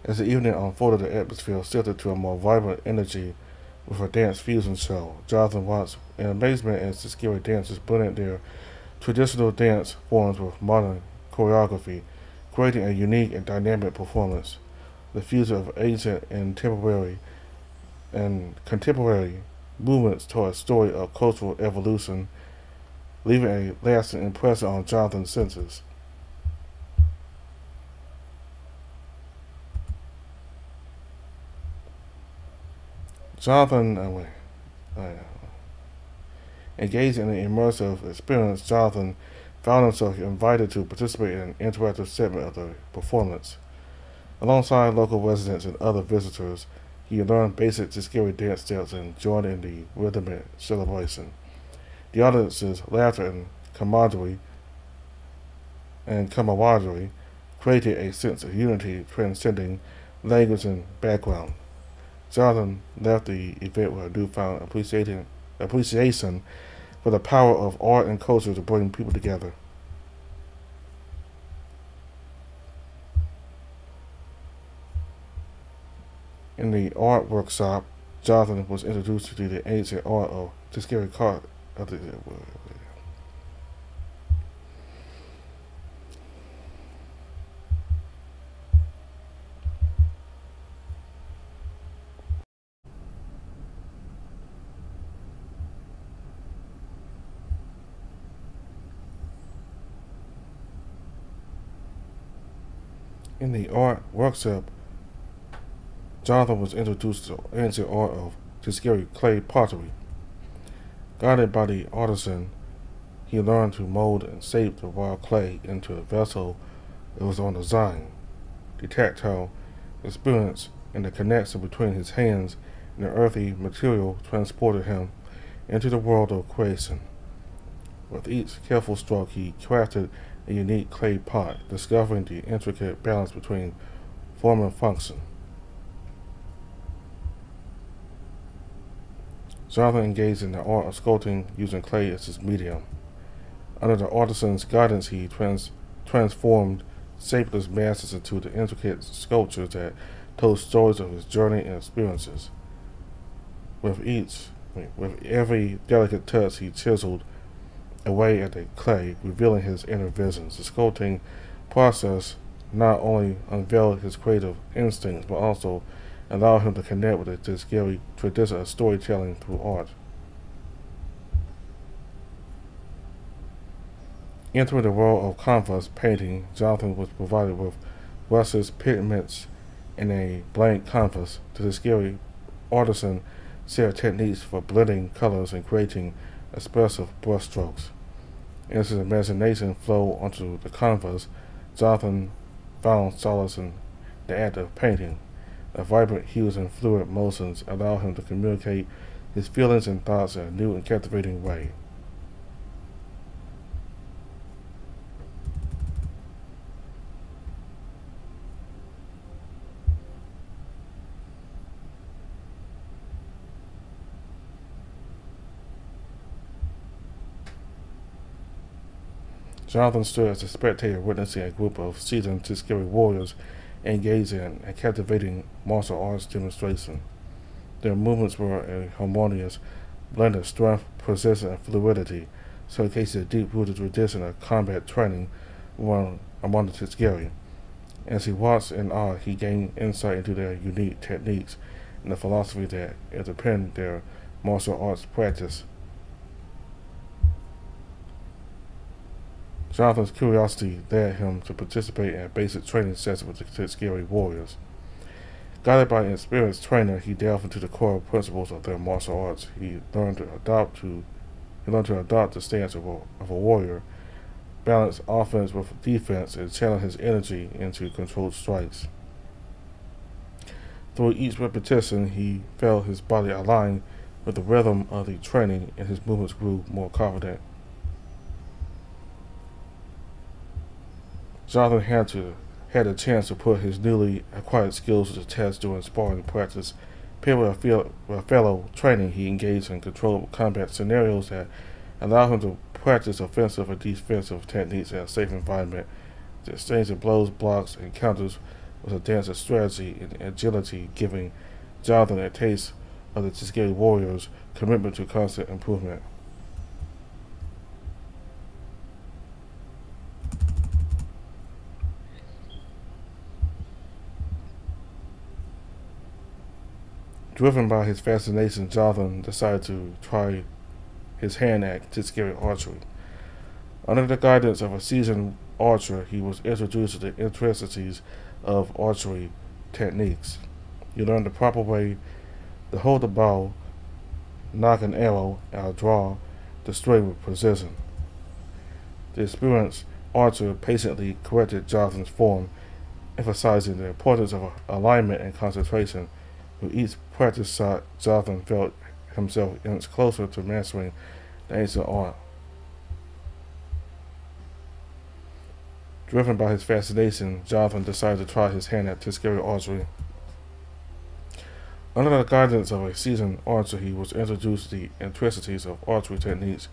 As the evening unfolded, the atmosphere shifted to a more vibrant energy with a dance fusion show. Jonathan watched in amazement as the Tuskegee dancers blended their traditional dance forms with modern choreography, creating a unique and dynamic performance. The fusion of ancient and contemporary movements told a story of cultural evolution, leaving a lasting impression on Jonathan's senses. Engaged in an immersive experience, Jonathan found himself invited to participate in an interactive segment of the performance. Alongside local residents and other visitors, he learned basic Tuskegee dance steps and joined in the rhythmic celebration. The audience's laughter and camaraderie created a sense of unity transcending language and background. Jonathan left the event with a newfound appreciation for the power of art and culture to bring people together. In the art workshop, Jonathan was introduced to the ancient art of Tuskegee carving. In the art workshop, Jonathan was introduced to the ancient art of Tuskegee clay pottery. Guided by the artisan, he learned to mold and shape the raw clay into a vessel it was on design. The tactile experience and the connection between his hands and the earthy material transported him into the world of creation. With each careful stroke, he crafted a unique clay pot, discovering the intricate balance between form and function. Jonathan engaged in the art of sculpting using clay as his medium. Under the artisan's guidance, he transformed shapeless masses into the intricate sculptures that told stories of his journey and experiences. With every delicate touch, he chiseled away at the clay, revealing his inner visions. The sculpting process not only unveiled his creative instincts, but also allowed him to connect with the Tuskegee tradition of storytelling through art. Entering the world of canvas painting, Jonathan was provided with brushes, pigments, and a blank canvas. The Tuskegee artisan shared techniques for blending colors and creating expressive brushstrokes. As his imagination flowed onto the canvas, Jonathan found solace in the act of painting. The vibrant hues and fluid motions allowed him to communicate his feelings and thoughts in a new and captivating way. Jonathan stood as a spectator witnessing a group of seasoned Tuskegee warriors engage in a captivating martial arts demonstration. Their movements were a harmonious blend of strength, precision, and fluidity, showcasing the deep-rooted tradition of combat training among the Tuskegee. As he watched in awe, he gained insight into their unique techniques and the philosophy that underpinned their martial arts practice. Jonathan's curiosity led him to participate in a basic training session with the Tuskegee warriors. Guided by an experienced trainer, he delved into the core principles of their martial arts. He learned to adopt the stance of a warrior, balance offense with defense, and channel his energy into controlled strikes. Through each repetition, he felt his body align with the rhythm of the training, and his movements grew more confident. Jonathan had a chance to put his newly acquired skills to the test during sparring practice. Paired with a fellow training, he engaged in controlled combat scenarios that allowed him to practice offensive and defensive techniques in a safe environment. The exchange of blows, blocks, and counters was a dance of strategy and agility, giving Jonathan a taste of the Tuskegee warriors' commitment to constant improvement. Driven by his fascination, Jonathan decided to try his hand at Tuskegee archery. Under the guidance of a seasoned archer, he was introduced to the intricacies of archery techniques. He learned the proper way to hold the bow, nock an arrow, and draw the string with precision. The experienced archer patiently corrected Jonathan's form, emphasizing the importance of alignment and concentration. With each practice shot, Jonathan felt himself inch closer to mastering the ancient art. Driven by his fascination, Jonathan decided to try his hand at Tuskegee archery. Under the guidance of a seasoned archer, he was introduced to the intricacies of archery techniques.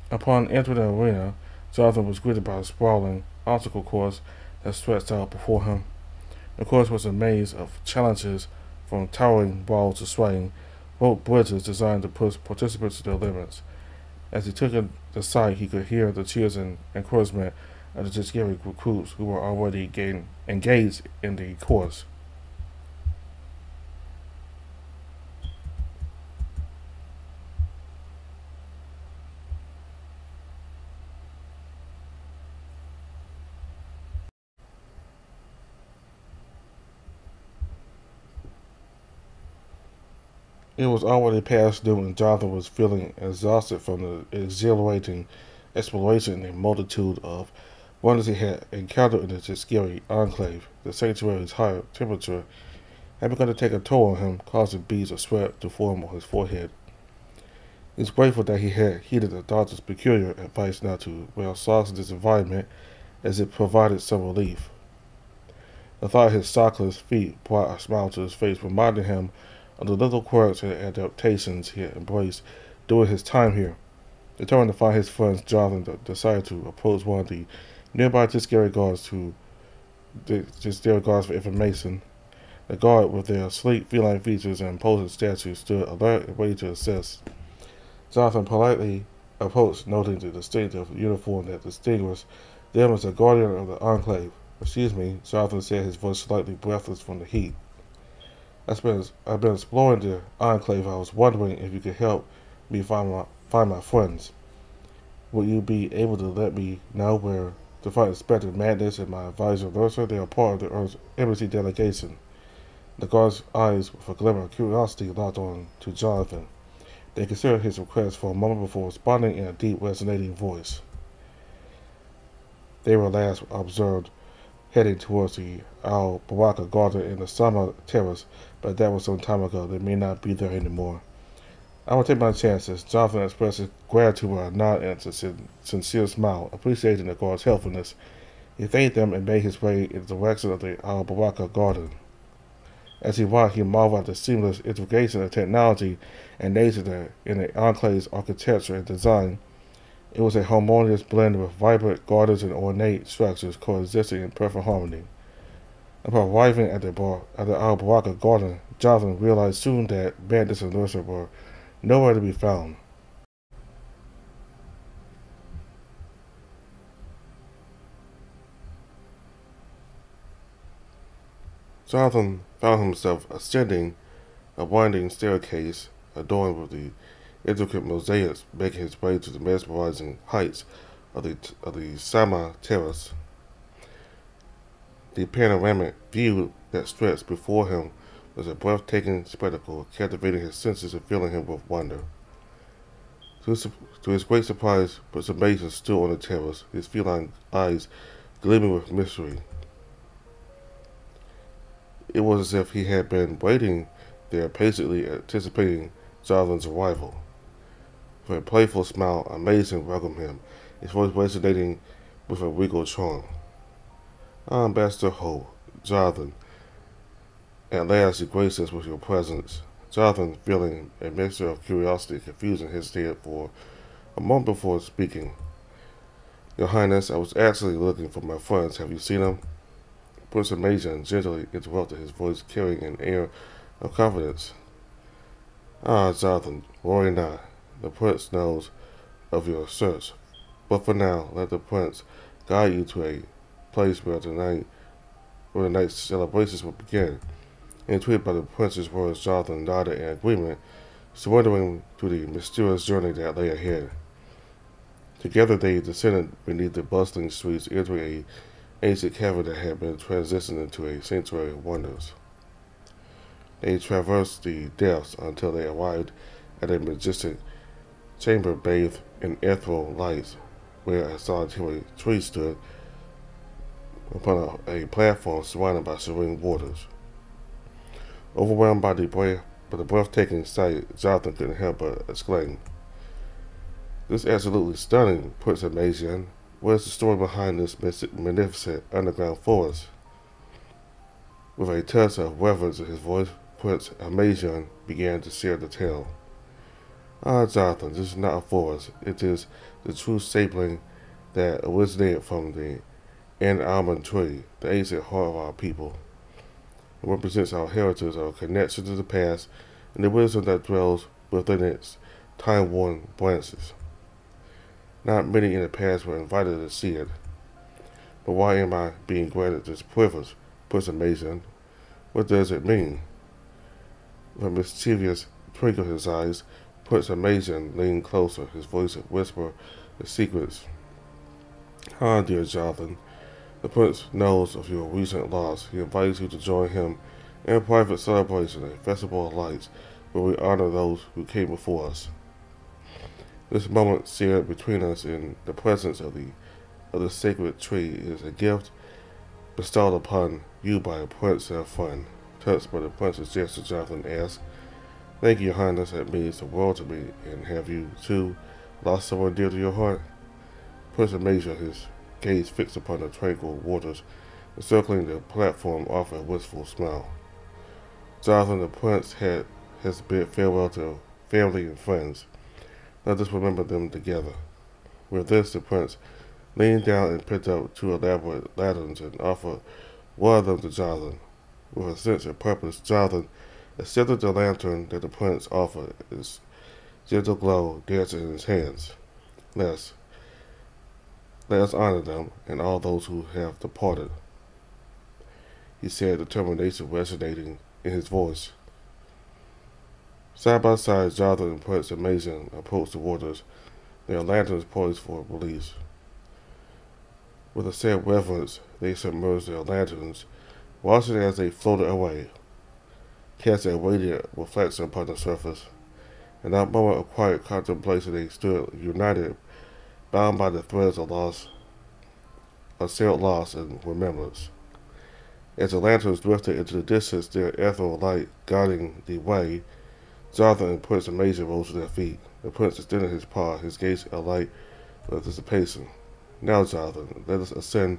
Upon entering the arena, Jonathan was greeted by a sprawling obstacle course that stretched out before him. The course was a maze of challenges, from towering walls to swaying rope bridges designed to push participants to their limits. As he took in the sight, he could hear the cheers and encouragement of the Tuskegee recruits who were already engaged in the course. It was already past noon, and Jonathan was feeling exhausted from the exhilarating exploration and multitude of wonders he had encountered in the Tuskegee enclave. The sanctuary's high temperature had begun to take a toll on him, causing beads of sweat to form on his forehead. He was grateful that he had heeded the doctor's peculiar advice not to wear socks in this environment, as it provided some relief. The thought of his sockless feet brought a smile to his face, reminding him of the little quirks and adaptations he had embraced during his time here. Determined to find his friends, Jonathan decided to approach one of the nearby Tuskegee guards for information. The guard, with their sleek feline features and imposing stature, stood alert and ready to assist. Jonathan politely approached, noting the distinctive uniform that distinguished them as a guardian of the enclave. "Excuse me," Jonathan said, his voice slightly breathless from the heat. I've been exploring the enclave. I was wondering if you could help me find my friends. Would you be able to let me know where To fight expected madness and my advisor Lursa, they are part of the Earth's embassy delegation. The guard's eyes, with a glimmer of curiosity, locked on to Jonathan. They considered his request for a moment before responding in a deep, resonating voice. They were last observed heading towards the Al-Baraka Garden in the Sama Terrace, but that was some time ago. They may not be there anymore. I will take my chances. Jonathan expressed his gratitude with a nod and a sincere smile, appreciating the guard's helpfulness. He thanked them and made his way in the direction of the Al-Baraka Garden. As he walked, he marveled at the seamless integration of technology and nature in the enclave's architecture and design. It was a harmonious blend with vibrant gardens and ornate structures coexisting in perfect harmony. Upon arriving at the Al-Baraka Garden, Jonathan realized soon that Bandits and Lursa were nowhere to be found. Jonathan found himself ascending a winding staircase adorned with the intricate mosaics, making his way to the mesmerizing heights of the Sama Terrace. The panoramic view that stretched before him was a breathtaking spectacle, captivating his senses and filling him with wonder. To his great surprise, Prince Mason stood on the terrace, his feline eyes gleaming with mystery. It was as if he had been waiting there, patiently anticipating Jonathan's arrival. With a playful smile, Amazing welcomed him, his voice resonating with a regal charm. Ambassador Ho, Jonathan, at last you grace us with your presence. Jonathan, feeling a mixture of curiosity and confusion, hesitated for a moment before speaking. Your Highness, I was actually looking for my friends. Have you seen them? Prince Amazing gently interrupted, his voice carrying an air of confidence. Jonathan, worry not. The prince knows of your search. But for now, let the prince guide you to a place where the night's celebrations will begin. Intrigued by the prince's words, Jonathan nodded in agreement, surrendering to the mysterious journey that lay ahead. Together they descended beneath the bustling streets, entering an ancient cavern that had been transitioned into a sanctuary of wonders. They traversed the depths until they arrived at a majestic chamber bathed in ethereal lights, where a solitary tree stood upon a platform surrounded by serene waters. Overwhelmed by the breathtaking sight, Jonathan couldn't help but exclaim, "This is absolutely stunning, Prince Amazing. What is the story behind this magnificent underground forest?" With a touch of reverence in his voice, Prince Amazing began to share the tale. Jonathan, this is not a forest. It is the true sapling that originated from the almond tree, the ancient heart of our people. It represents our heritage, our connection to the past, and the wisdom that dwells within its time-worn branches. Not many in the past were invited to see it. But why am I being granted this privilege, Prince Amazing? What does it mean? With a mischievous twinkle in his eyes, Prince Amazing leaned closer, his voice whispered the secrets. Dear Jonathan, the prince knows of your recent loss. He invites you to join him in a private celebration, a festival of lights, where we honor those who came before us. This moment shared between us in the presence of the sacred tree is a gift bestowed upon you by a prince and a friend. Touched by the prince's gesture, Jonathan asked, "Thank you, Your Highness. That means the world to me. And have you, too, lost someone dear to your heart?" Prince Amazing, his gaze fixed upon the tranquil waters encircling the platform, offered a wistful smile. Jonathan, the prince, has bid farewell to family and friends. Let us remember them together. With this, the prince leaned down and picked up two elaborate lanterns and offered one of them to Jonathan. With a sense of purpose, Jonathan accepted the lantern that the prince offered, its gentle glow dancing in his hands. Let us honor them and all those who have departed, he said, determination resonating in his voice. Side by side, Jonathan and Prince Amazing approached the waters, their lanterns poised for release. With a sad reverence, they submerged their lanterns, watching as they floated away, casting a radiant reflection upon the surface. In that moment of quiet contemplation, they stood united, bound by the threads of loss, of shared loss and remembrance. As the lanterns drifted into the distance, their ethereal light guiding the way, Jonathan and Prince Amazing rose to their feet. The prince extended his paw, his gaze alight with anticipation. Now, Jonathan, let us ascend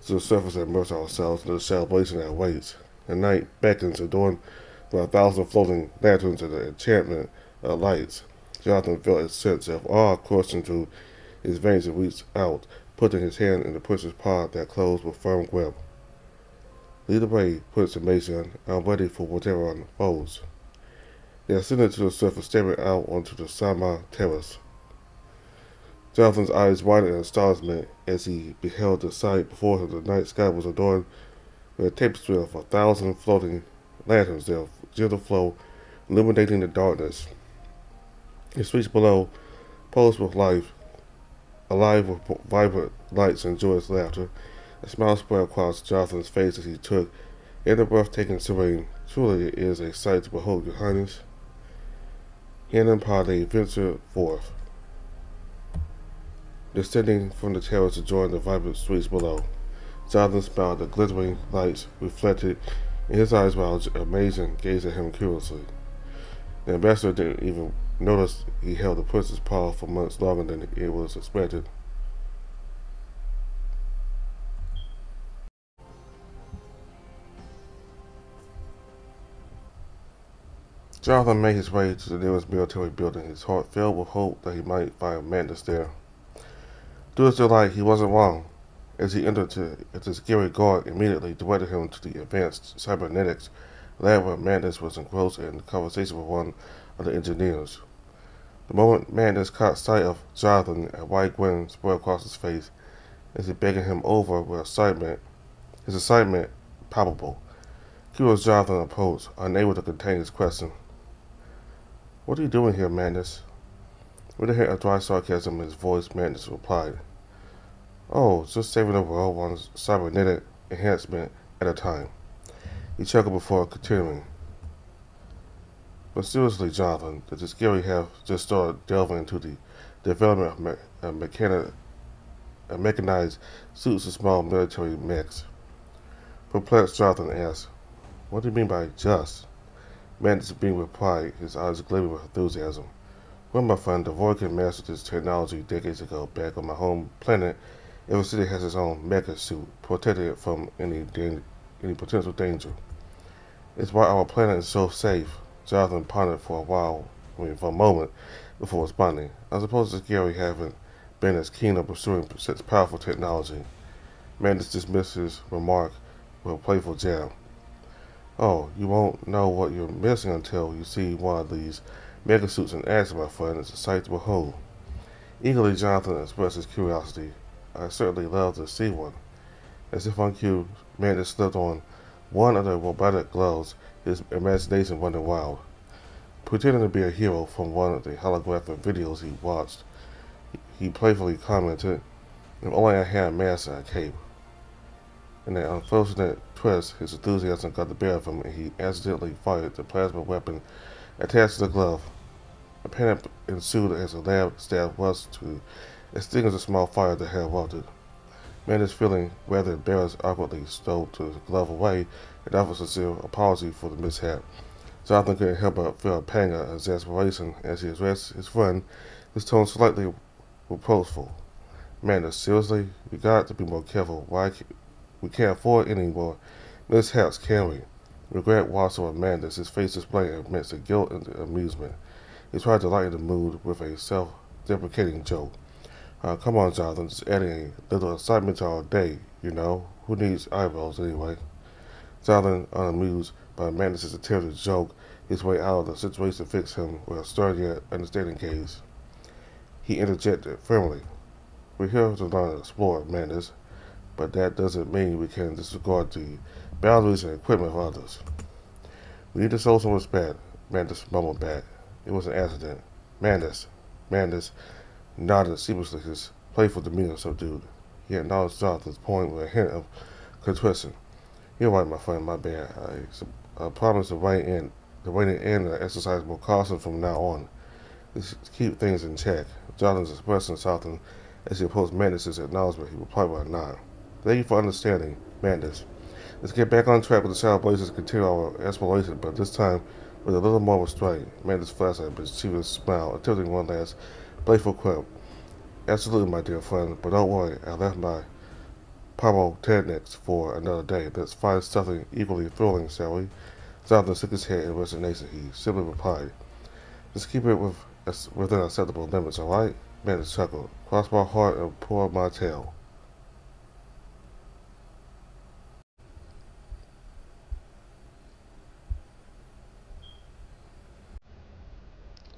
to the surface and immerse ourselves in the celebration that awaits. The night beckons, adorned by 1,000 floating lanterns and the enchantment of lights. Jonathan felt a sense of awe coursing through his veins and reached out, putting his hand in the prince's paw that closed with firm grip. Lead the way, Prince Amazing. I'm ready for whatever unfolds. They ascended to the surface, staring out onto the Sama terrace. Jonathan's eyes widened in astonishment as he beheld the sight before him. The night sky was adorned with a tapestry of 1,000 floating lanterns, their gentle flow illuminating the darkness. The streets below, pulsed with life, alive with vibrant lights and joyous laughter. A smile spread across Jonathan's face as he took in the breathtaking serene. Truly it is a sight to behold, Your Highness. Hand in paw, they ventured forth, descending from the terrace to join the vibrant streets below. Jonathan smiled, the glittering lights reflected in his eyes while Amazing gazed at him curiously. The ambassador didn't even notice he held the prince's paw for months longer than it was expected. Jonathan made his way to the nearest military building, his heart filled with hope that he might find Mantis there. To his delight, he wasn't wrong. As he entered, the scary guard immediately directed him to the advanced cybernetics lab where Mantis was engrossed in conversation with one of the engineers. The moment Mantis caught sight of Jonathan, a wide grin spread across his face as he beckoned him over with excitement, his excitement palpable. Curious Jonathan approached, unable to contain his question. What are you doing here, Mantis? With a hint of dry sarcasm in his voice, Mantis replied, Oh, just saving the world one cybernetic enhancement at a time. He chuckled before continuing. But seriously, Jonathan, the Scary have just started delving into the development of mechanized suits and small military mechs. Perplexed, Jonathan asked, What do you mean by just? Mantis being replied, his eyes gleaming with enthusiasm. Well, my friend, the Vorkin mastered this technology decades ago. Back on my home planet, every city has its own mecha suit, protecting it from any potential danger. It's why our planet is so safe. Jonathan pondered for a moment, before responding. I suppose the Scary haven't been as keen on pursuing such powerful technology. Mantis dismissed his remark with a playful jab. Oh, you won't know what you're missing until you see one of these mega suits in action, my friend. It's a sight to behold. Eagerly, Jonathan expressed his curiosity. I certainly love to see one. As if on cue, Mantis slipped on one of the robotic gloves, his imagination running wild. Pretending to be a hero from one of the holographic videos he watched, he playfully commented, If only I had a mask and a cape. In an unfortunate twist, his enthusiasm got the better of him, and he accidentally fired the plasma weapon attached to the glove. A panic ensued as the lab staff rushed to extinguish a small fire that had erupted. Mantis, feeling rather embarrassed, awkwardly stole the glove away and offered a sincere apology for the mishap. Jonathan couldn't help but feel a pang of exasperation as he addressed his friend, his tone slightly reproachful. Mantis, seriously? We got to be more careful. We can't afford any more mishaps, can we? Regret washed over Mantis, his face displaying immense guilt and amusement. He tried to lighten the mood with a self-deprecating joke. Come on, Jonathan, just adding a little excitement to our day, you know. Who needs eyeballs anyway? Jonathan, unamused by Mantis' attempt to joke his way out of the situation, fixed him with a stern yet understanding gaze. He interjected firmly. We're here to learn and explore, Mantis, but that doesn't mean we can disregard the boundaries and equipment of others. We need to show some respect, Mantis mumbled back. It was an accident. Mantis nodded sheepishly, his playful demeanor subdued. He acknowledged Jonathan's point with a hint of contrition. "You're right, my friend. My bad. I promise to rein it in and exercise more caution from now on. Let's keep things in check." Jonathan's expression softened as he approached Mandus's acknowledgement. He replied with a nod. "Thank you for understanding, Mandus. Let's get back on track with the Shadow Blazers and continue our exploration, but this time with a little more restraint." Mandus flashed a mischievous smile, attempting one last playful quip. "Absolutely, my dear friend, but don't worry, I left my pyrotechnics for another day. Let's find something equally thrilling, shall we?" Jonathan shook his head in resignation. He simply replied, "Just keep it within acceptable limits, all right?" Mandus chuckled. "Cross my heart and pour my tail."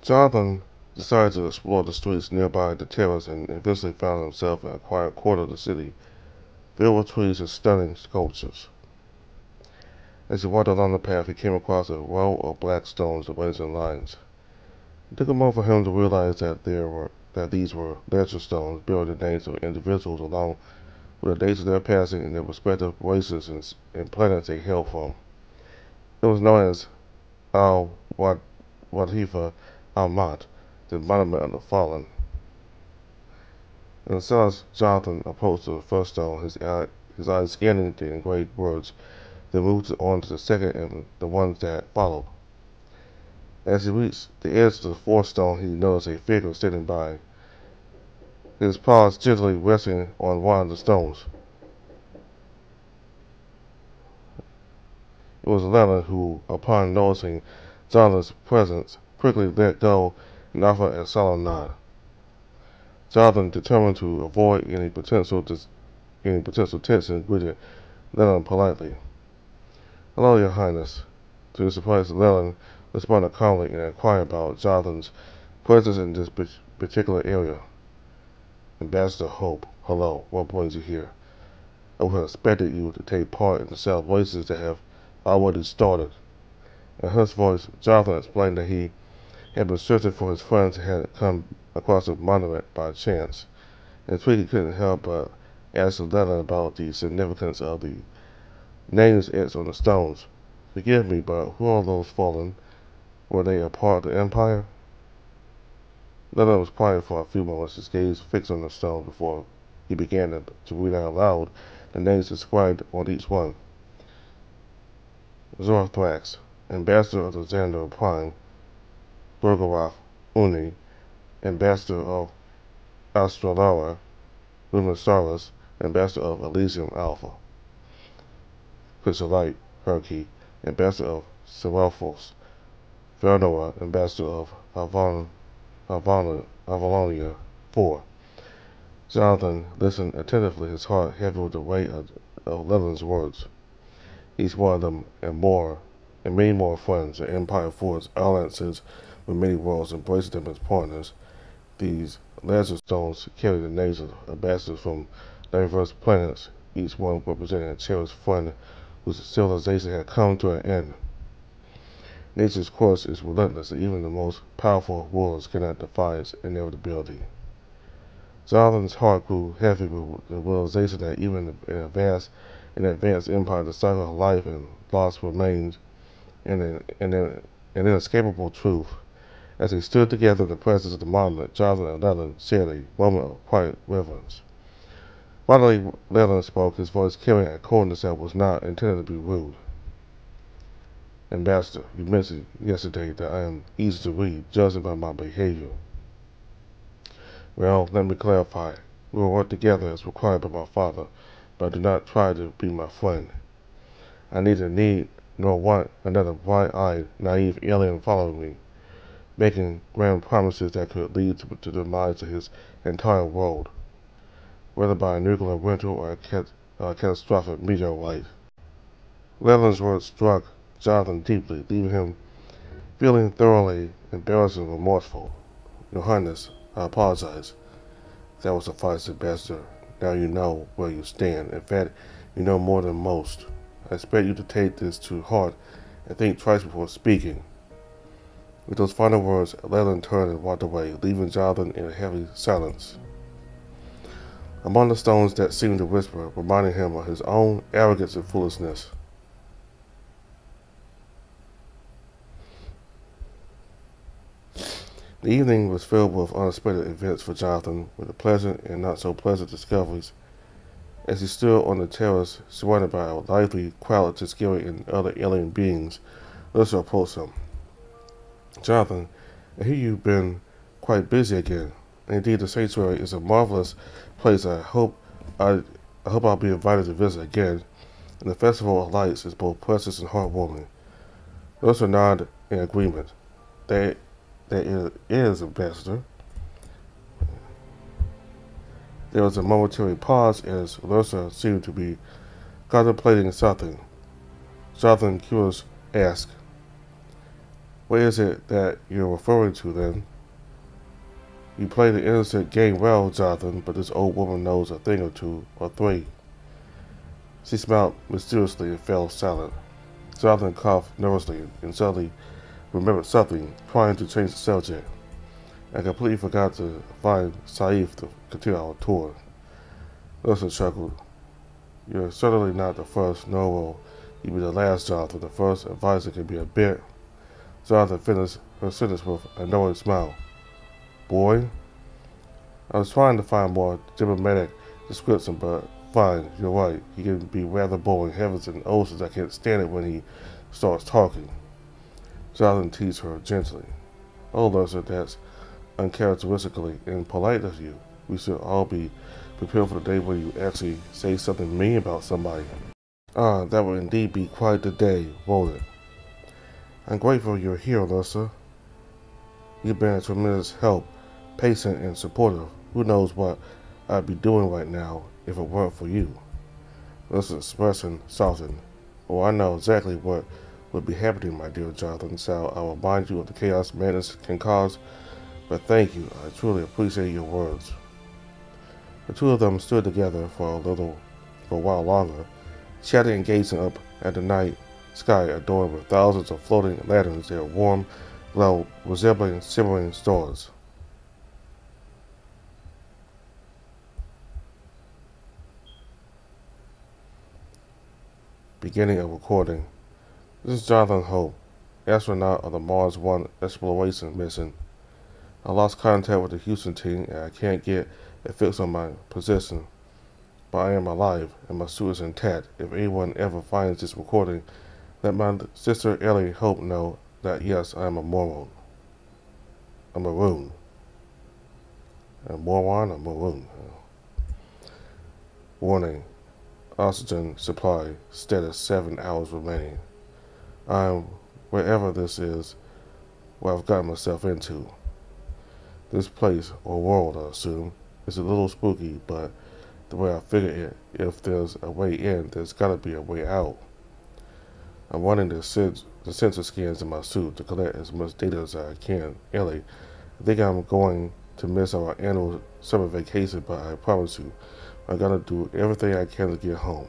Jonathan decided to explore the streets nearby the terrace and eventually found himself in a quiet quarter of the city, filled with trees and stunning sculptures. As he walked along the path, he came across a row of black stones arranged in lines. It took a moment for him to realize that these were ledger stones bearing the names of individuals along with the dates of their passing and their respective races and planets they hailed from. It was known as Al Wadifa al-Mat, the monument of the fallen. And as Jonathan approached the first stone, his eyes scanning the engraved words, then moved on to the second and the ones that followed. As he reached the edge of the fourth stone, he noticed a figure standing by, his paws gently resting on one of the stones. It was Lena who, upon noticing Jonathan's presence, quickly let go and offered a solemn nod. Jonathan, determined to avoid any potential tension, greeted Leland politely. "Hello, Your Highness." To his surprise, Leland responded calmly and inquired about Jonathan's presence in this particular area. "Ambassador Hope, hello. What brings you here? I would have expected you to take part in the celebrations that have already started." In his voice, Jonathan explained that he had been searching for his friends and had come across the monument by chance. Intrigued, he couldn't help but ask Leland about the significance of the names etched on the stones. "Forgive me, but who are those fallen? Were they a part of the Empire?" Leonard was quiet for a few moments, his gaze fixed on the stone before he began to read out loud the names inscribed on each one. Zorthrax, Ambassador of the Xandar Prime; Bergerath Uni, Ambassador of Astralara; Lunasaurus, Ambassador of Elysium Alpha; Chrysolite Herky, Ambassador of Seraphos; Vernora, Ambassador of Avalonia 4. Jonathan listened attentively, his heart heavy with the weight of Leland's words. Each one of them and many more friends, the Empire forged alliances with many worlds, embracing them as partners. These ledger stones carry the names of ambassadors from diverse planets, each one representing a cherished friend whose civilization had come to an end. Nature's course is relentless, and even the most powerful rulers cannot defy its inevitability. Jonathan's heart grew heavy with the realization that even in an advanced empire, the cycle of life and loss remains an inescapable truth. As they stood together in the presence of the monument, Jonathan and Leland shared a moment of quiet reverence. Finally, Leland spoke, his voice carrying a coldness that was not intended to be rude. "Ambassador, you mentioned yesterday that I am easy to read, judging by my behavior. Well, let me clarify. We will work together as required by my father, but do not try to be my friend. I neither need nor want another bright-eyed, naive alien following me, making grand promises that could lead to the demise of his entire world, whether by a nuclear winter or a catastrophic meteorite." Leland's words struck Jonathan deeply, leaving him feeling thoroughly embarrassed and remorseful. "Your Highness, I apologize. That will suffice, Ambassador. Now you know where you stand. In fact, you know more than most. I expect you to take this to heart and think twice before speaking." With those final words, Leland turned and walked away, leaving Jonathan in a heavy silence. among the stones that seemed to whisper, reminding him of his own arrogance and foolishness. The evening was filled with unexpected events for Jonathan, with the pleasant and not so pleasant discoveries. As he stood on the terrace, surrounded by a lively crowd of Tuscany and other alien beings, Luther approached him. "Jonathan, I hear you've been quite busy again. Indeed, the sanctuary is a marvelous place. I hope I'll be invited to visit again. And the Festival of Lights is both precious and heartwarming." Luther nodded in agreement. "That it is, Ambassador." There was a momentary pause as Luther seemed to be contemplating something. Jonathan, curious, asked, "What is it that you're referring to, then?" "You play the innocent game well, Jonathan, but this old woman knows a thing or two, or three." She smiled mysteriously and fell silent. Jonathan coughed nervously and suddenly remembered something, trying to change the subject. "I completely forgot to find Saif to continue our tour." Luther chuckled. "You're certainly not the first, nor will you be the last, Jonathan. The first advisor can be a bit—" Jonathan finished her sentence with a knowing smile. "Boy?" "I was trying to find more diplomatic description, but fine, you're right. He can be rather boring. Heavens and oceans, I can't stand it when he starts talking." Jonathan teased her gently. "Oh, Luther, that's uncharacteristically impolite of you. We should all be prepared for the day when you actually say something mean about somebody." "Ah, that would indeed be quite the day, won't it?" "I'm grateful you're here, Luther. You've been a tremendous help, patient and supportive. Who knows what I'd be doing right now if it weren't for you." Luther's expression softened. "Oh, I know exactly what would be happening, my dear Jonathan, so I'll remind you of the chaos madness can cause. But thank you. I truly appreciate your words." The two of them stood together for a while longer, chatting and gazing up at the night sky adorned with thousands of floating lanterns, their warm glow resembling shimmering stars. Beginning of recording. This is Jonathan Hope, astronaut of the Mars One exploration mission. I lost contact with the Houston team and I can't get a fix on my position, but I am alive and my suit is intact. If anyone ever finds this recording, let my sister Ellie Hope know that yes, I am a moron. A maroon. A moron or maroon. Warning. Oxygen supply status 7 hours remaining. I'm wherever this is, what I've gotten myself into. This place, or world, I assume, is a little spooky, but the way I figure it, if there's a way in, there's gotta be a way out. I'm running the sensor scans in my suit to collect as much data as I can. Ellie, I think I'm going to miss our annual summer vacation, but I promise you, I'm gonna do everything I can to get home.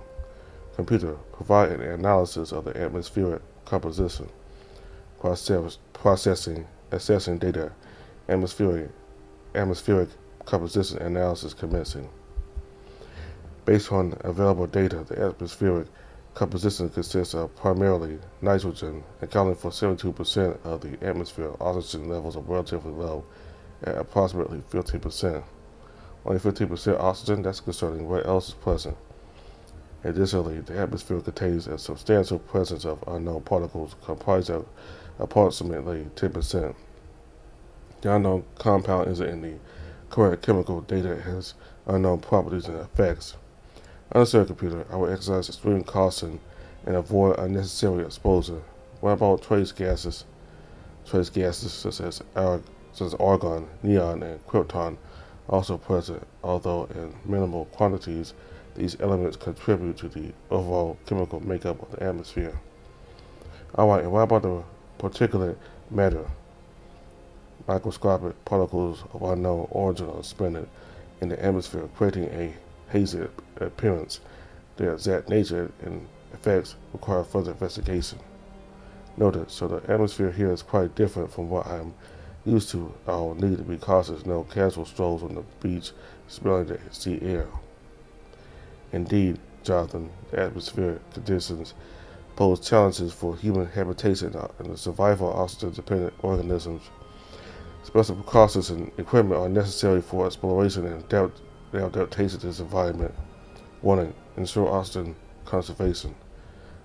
Computer, provide an analysis of the atmospheric composition. Processing, assessing data. Atmospheric composition analysis commencing. Based on available data, the atmospheric composition consists of primarily nitrogen, accounting for 72% of the atmosphere. Oxygen levels are relatively low, at approximately 15%. Only 15% oxygen, that's concerning. What else is present? Additionally, the atmosphere contains a substantial presence of unknown particles, comprised of approximately 10%. The unknown compound isn't in the correct chemical data. It has unknown properties and effects. Understood, computer. I will exercise extreme caution and avoid unnecessary exposure. What about trace gases? Trace gases such as argon, neon, and krypton also present, although in minimal quantities. These elements contribute to the overall chemical makeup of the atmosphere. Alright, and what about the particulate matter? Microscopic particles of unknown origin are suspended in the atmosphere, creating a hazy appearance. Their exact nature and effects require further investigation. Noted, so the atmosphere here is quite different from what I'm used to. I'll need to be cautious. No casual strolls on the beach, smelling the sea air. Indeed, Jonathan, the atmospheric conditions pose challenges for human habitation and the survival of oxygen-dependent organisms. Special precautions and equipment are necessary for exploration and adaptation to this environment. Warning: ensure oxygen conservation.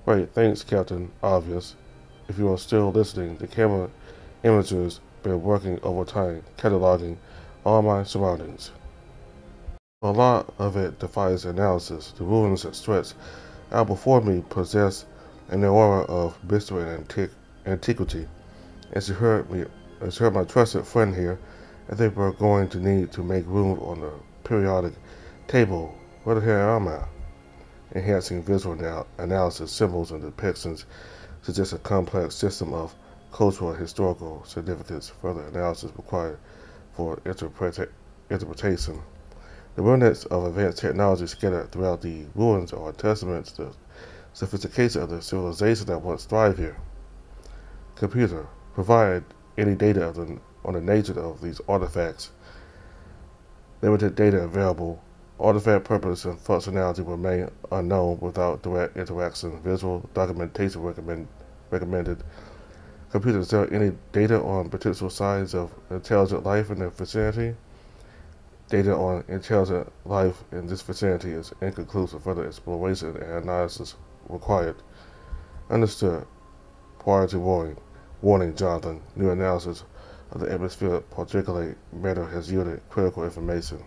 Right, thanks, Captain Obvious. If you are still listening, the camera imager's been working overtime, cataloging all my surroundings. A lot of it defies analysis. The ruins that stretch out before me possess an aura of mystery and antiquity. As you heard my trusted friend here, I think we're going to need to make room on the periodic table. Where the hell am I? Enhancing visual analysis, symbols, and depictions suggest a complex system of cultural and historical significance. Further analysis required for interpretation. The remnants of advanced technology scattered throughout the ruins are a testament to the sophistication of the civilization that once thrived here. Computer, provide any data on the nature of these artifacts. Limited data available. Artifact purpose and functionality remain unknown without direct interaction. Visual documentation recommended. Computer, is there any data on potential signs of intelligent life in the vicinity? Data on intelligent life in this vicinity is inconclusive. Further exploration and analysis required. Understood. Priority warning. Warning, Jonathan. New analysis of the atmospheric particulate matter has yielded critical information.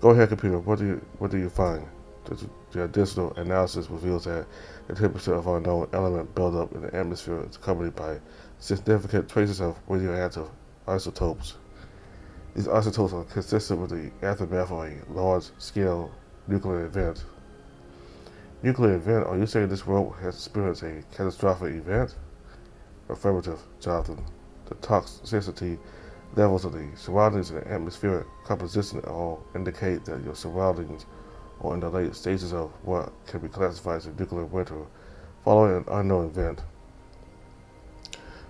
Go ahead, computer. What do you find? The additional analysis reveals that the temperature of unknown element buildup in the atmosphere is accompanied by significant traces of radioactive isotopes. These isotopes are consistent with the aftermath of a large-scale nuclear event. Nuclear event? Are you saying this world has experienced a catastrophic event? Affirmative, Jonathan. The toxicity levels of the surroundings and the atmospheric composition all indicate that your surroundings are in the late stages of what can be classified as a nuclear winter following an unknown event.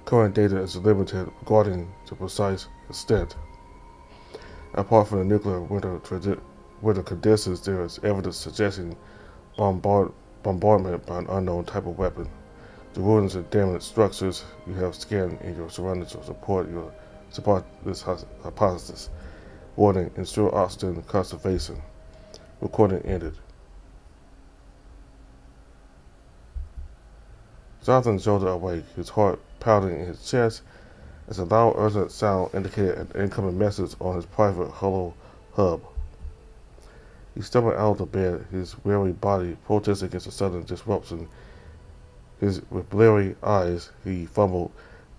Current data is limited regarding the precise extent. Apart from the nuclear winter conditions, there is evidence suggesting bombardment by an unknown type of weapon. The ruins and damaged structures you have scanned in your surroundings will support this hypothesis. Warning: ensure oxygen conservation. Recording ended. Jonathan jolted awake, his heart pounding in his chest as a loud, urgent sound indicated an incoming message on his private holo hub. He stumbled out of the bed, his weary body protesting against the sudden disruption. With bleary eyes, he fumbled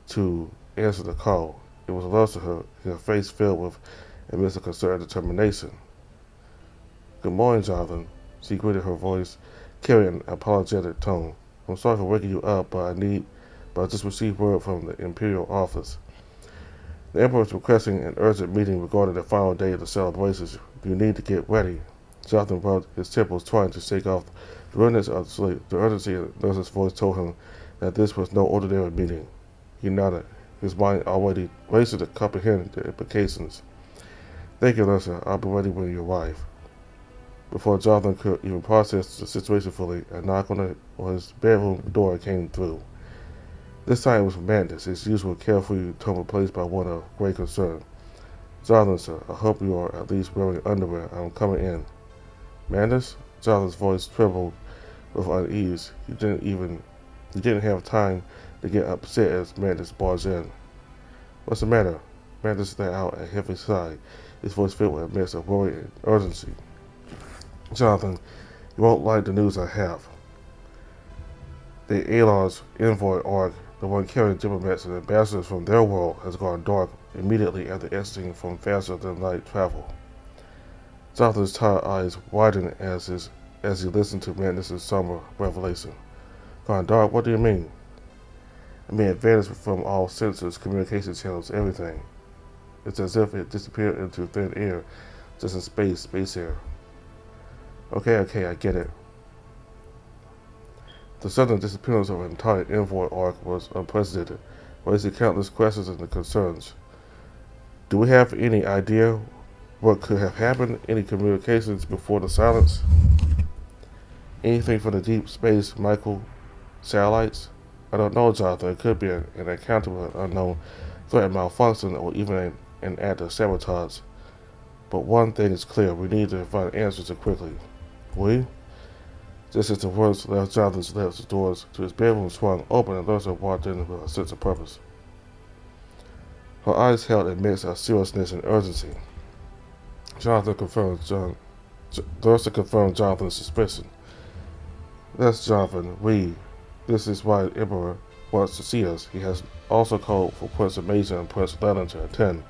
to answer the call. It was Luz, her face filled with a mix of concern and determination. Good morning, Jonathan. She greeted, her voice carrying an apologetic tone. I'm sorry for waking you up, but I just received word from the Imperial office. The Emperor is requesting an urgent meeting regarding the final day of the celebrations. You need to get ready. Jonathan rubbed his temples, trying to shake off the remnants of sleep. The urgency in Luz's voice told him that this was no ordinary meeting. He nodded, his mind already racing to comprehend the implications. Thank you, Luz. I'll be ready when you arrive. Before Jonathan could even process the situation fully, a knock on his bedroom door came through. This time it was Mandus, his usual carefree tone replaced by one of great concern. Jonathan, sir, I hope you are at least wearing underwear. I'm coming in. Mandus? Jonathan's voice trembled with unease. He didn't have time to get upset as Mandus barged in. What's the matter? Mandus let out a heavy sigh, his voice filled with a mix of worry and urgency. Jonathan, you won't like the news I have. The Alar's envoy arc, the one carrying diplomats and ambassadors from their world, has gone dark immediately after exiting from faster-than-light travel. Jonathan's tired eyes widened as he listened to Mandus' somber revelation. Gone dark? What do you mean? I mean, it vanished from all sensors, communication channels, everything. It's as if it disappeared into thin air, just in space air. Okay, I get it. The sudden disappearance of an entire envoy arc was unprecedented, raising countless questions and concerns. Do we have any idea what could have happened? Any communications before the silence? Anything from the deep space micro satellites? I don't know, Jonathan. It could be an unaccountable, unknown threat malfunction or even an act of sabotage. But one thing is clear. We need to find answers quickly. We? Just as the words left Jonathan's lips, the doors to his bedroom swung open and Larsa walked in with a sense of purpose. Her eyes held a mix of seriousness and urgency. Larsa confirmed Jonathan's suspicion. That's Jonathan. This is why the Emperor wants to see us. He has also called for Prince Mason and Prince Leonard to attend.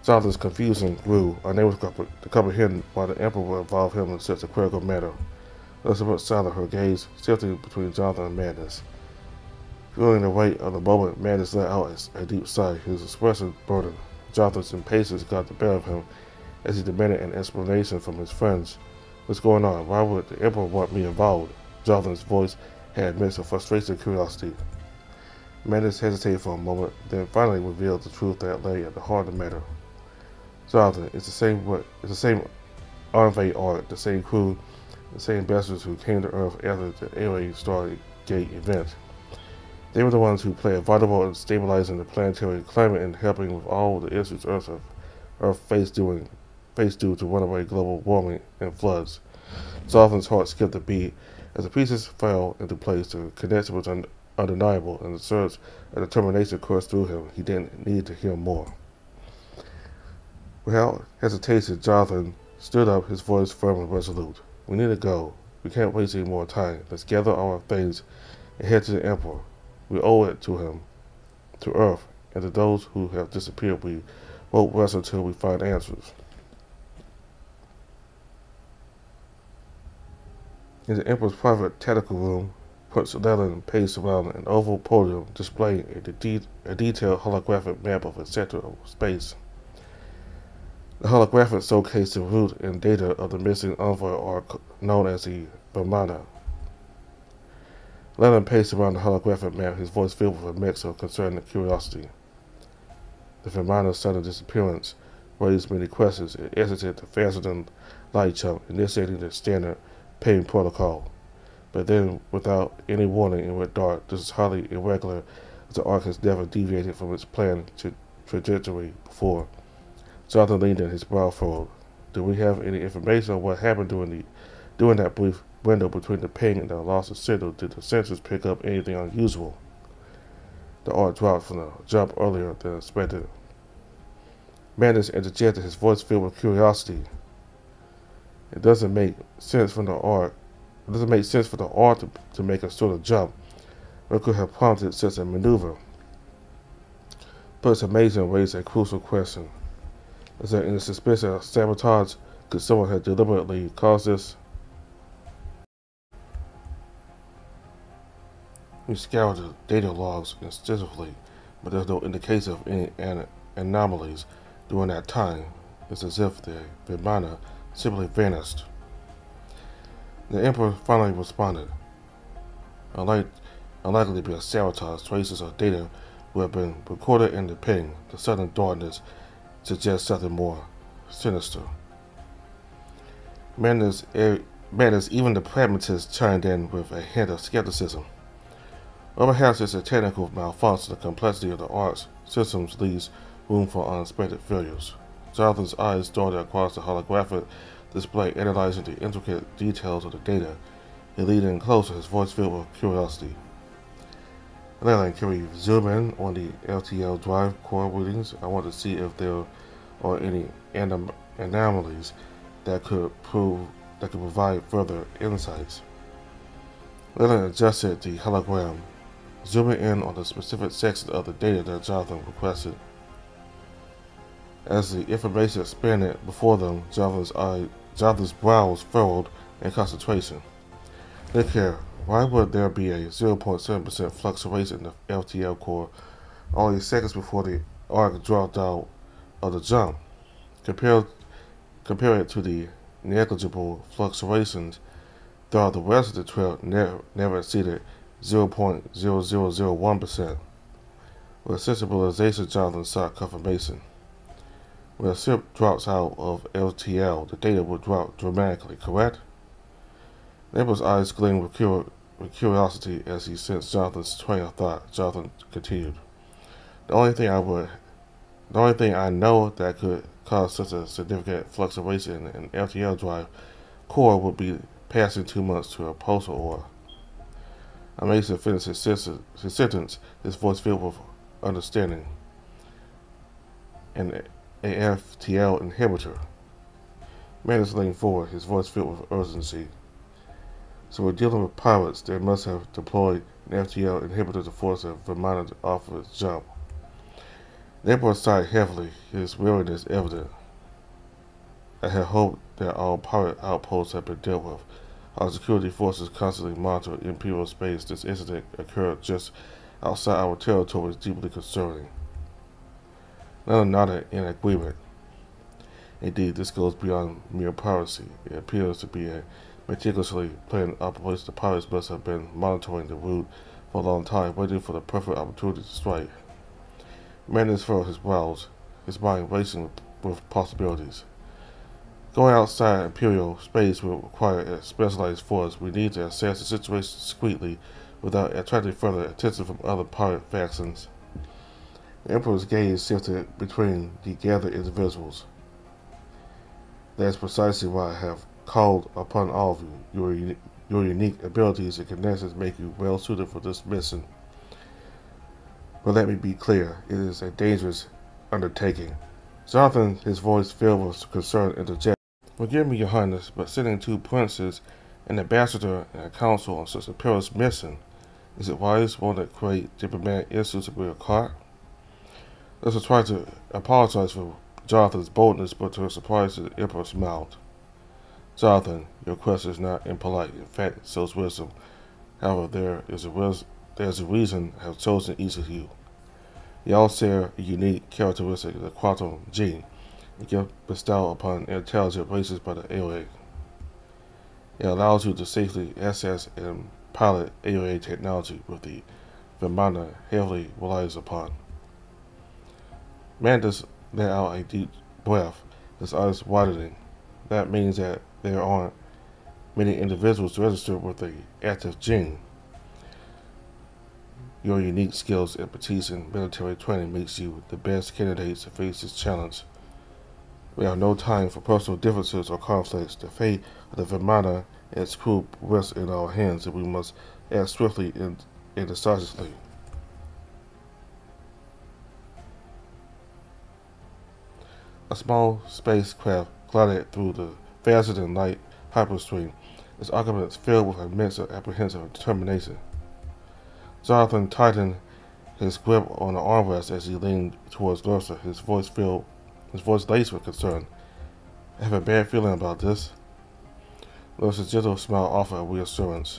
Jonathan's confusion grew, unable to comprehend why the Emperor would involve him in such a critical matter. Larsa was silent, her gaze shifting between Jonathan and Madness. Feeling the weight of the moment, Madness let out a deep sigh, his expression burdened. Jonathan's impatience got the better of him as he demanded an explanation from his friends. What's going on? Why would the Emperor want me involved? Jonathan's voice had a mix of frustration and curiosity. Madness hesitated for a moment, then finally revealed the truth that lay at the heart of the matter. Jonathan, it's the same Envoy Art, the same crew, the same ambassadors who came to Earth after the alien Stargate event. They were the ones who played a vital role in stabilizing the planetary climate and helping with all the issues Earth faced due to runaway global warming and floods. Jonathan's heart skipped a beat as the pieces fell into place. The connection was undeniable, and the surge of determination coursed through him. He didn't need to hear more. Without hesitation, Jonathan stood up, his voice firm and resolute. We need to go. We can't waste any more time. Let's gather our things and head to the Emperor. We owe it to him, to Earth, and to those who have disappeared. We won't rest until we find answers. In the Emperor's private tactical room, Prince Leonard paced around an oval podium displaying a detailed holographic map of a sector of space. The holographic showcased the route and data of the missing envoy arc known as the Vimana. Leonard paced around the holographic map, his voice filled with a mix of concern and curiosity. The Vimana's sudden disappearance raised many questions. It exited the faster-than-light jump, initiating the standard paying protocol. But then, without any warning, it went dark. This is highly irregular, as the arc has never deviated from its planned trajectory before. Jonathan leaned in, his brow furrowed. Do we have any information on what happened during that brief window between the ping and the loss of signal? Did the sensors pick up anything unusual? The arc dropped from the jump earlier than expected. Madness interjected, his voice filled with curiosity. It doesn't make sense for the arc to make a sort of jump. What could have prompted such a maneuver? But it's amazing raised a crucial question. Is there any suspicion of sabotage? Could someone have deliberately caused this? We scoured the data logs extensively, but there's no indication of any anomalies during that time. It's as if the Vimana simply vanished. The Emperor finally responded. Unlikely to be a sabotage, traces of data would have been recorded in the ping. The sudden darkness suggests something more sinister. Madness, even the pragmatists chimed in with a hint of skepticism. Or perhaps it's a technical malfunction. The complexity of the arc's systems leaves room for unexpected failures. Jonathan's eyes darted across the holographic display, analyzing the intricate details of the data. He leaned in closer, his voice filled with curiosity. Leland, can we zoom in on the LTL drive core readings? I want to see if there are any anomalies that could provide further insights. Leland adjusted the hologram, zooming in on the specific section of the data that Jonathan requested. As the information expanded before them, Jonathan's brows furrowed in concentration. Look here, why would there be a 0.7% fluctuation in the LTL core only seconds before the arc dropped out of the jump? Compare it to the negligible fluctuations throughout the rest of the trail never exceeded 0.0001%. With sensibilization, Jonathan sought confirmation. When a ship drops out of LTL, the data will drop dramatically, correct? Neighbor's eyes gleamed with curiosity as he sensed Jonathan's train of thought. Jonathan continued. The only thing I know that could cause such a significant fluctuation in an LTL drive core would be passing 2 months to a postal order. Amazing finished his sentence, his voice filled with understanding. An AFTL inhibitor. Manders leaned forward, his voice filled with urgency. So we're dealing with pilots. They must have deployed an FTL inhibitor to force a Verminer off of its jump. Neighbor sighed heavily, his weariness evident. I had hoped that all pirate outposts had been dealt with. Our security forces constantly monitor Imperial space. This incident occurred just outside our territory is deeply concerning. None nodded in agreement. Indeed, this goes beyond mere piracy. It appears to be a meticulously planned operation. The pirates must have been monitoring the route for a long time, waiting for the perfect opportunity to strike. Manders furrowed his brows, his mind racing with possibilities. Going outside Imperial space will require a specialized force. We need to assess the situation discreetly without attracting further attention from other pirate factions. The Emperor's gaze shifted between the gathered individuals. That's precisely why I have called upon all of you. Your unique abilities and connections make you well suited for this mission. But let me be clear, it is a dangerous undertaking. Jonathan, his voice filled with concern, interjected. Forgive me, Your Highness, but sending 2 princes, an ambassador, and a council on such a perilous mission, is it wise? Won't it create diplomatic issues if we are caught? Let's try to apologize for Jonathan's boldness, but to her surprise, the Emperor smiled. Jonathan, your question is not impolite. In fact, it shows wisdom. However, there's a reason I have chosen each of you. You all share a unique characteristic, the quantum gene, a gift bestowed upon intelligent races by the AOA. It allows you to safely access and pilot AOA technology, with the Verminer heavily relies upon. Manders let out a deep breath, his eyes widening. That means that there aren't many individuals registered with the active gene. Your unique skills, expertise, and military training makes you the best candidates to face this challenge. We have no time for personal differences or conflicts. The fate of the Verminer and its crew rests in our hands, and we must act swiftly and decisively. A small spacecraft glided through the faster-than-light hyperstream, its occupants filled with immense apprehensive determination. Jonathan tightened his grip on the armrest as he leaned towards Lursa, his voice laced with concern. I have a bad feeling about this. Lursa's gentle smile offered reassurance.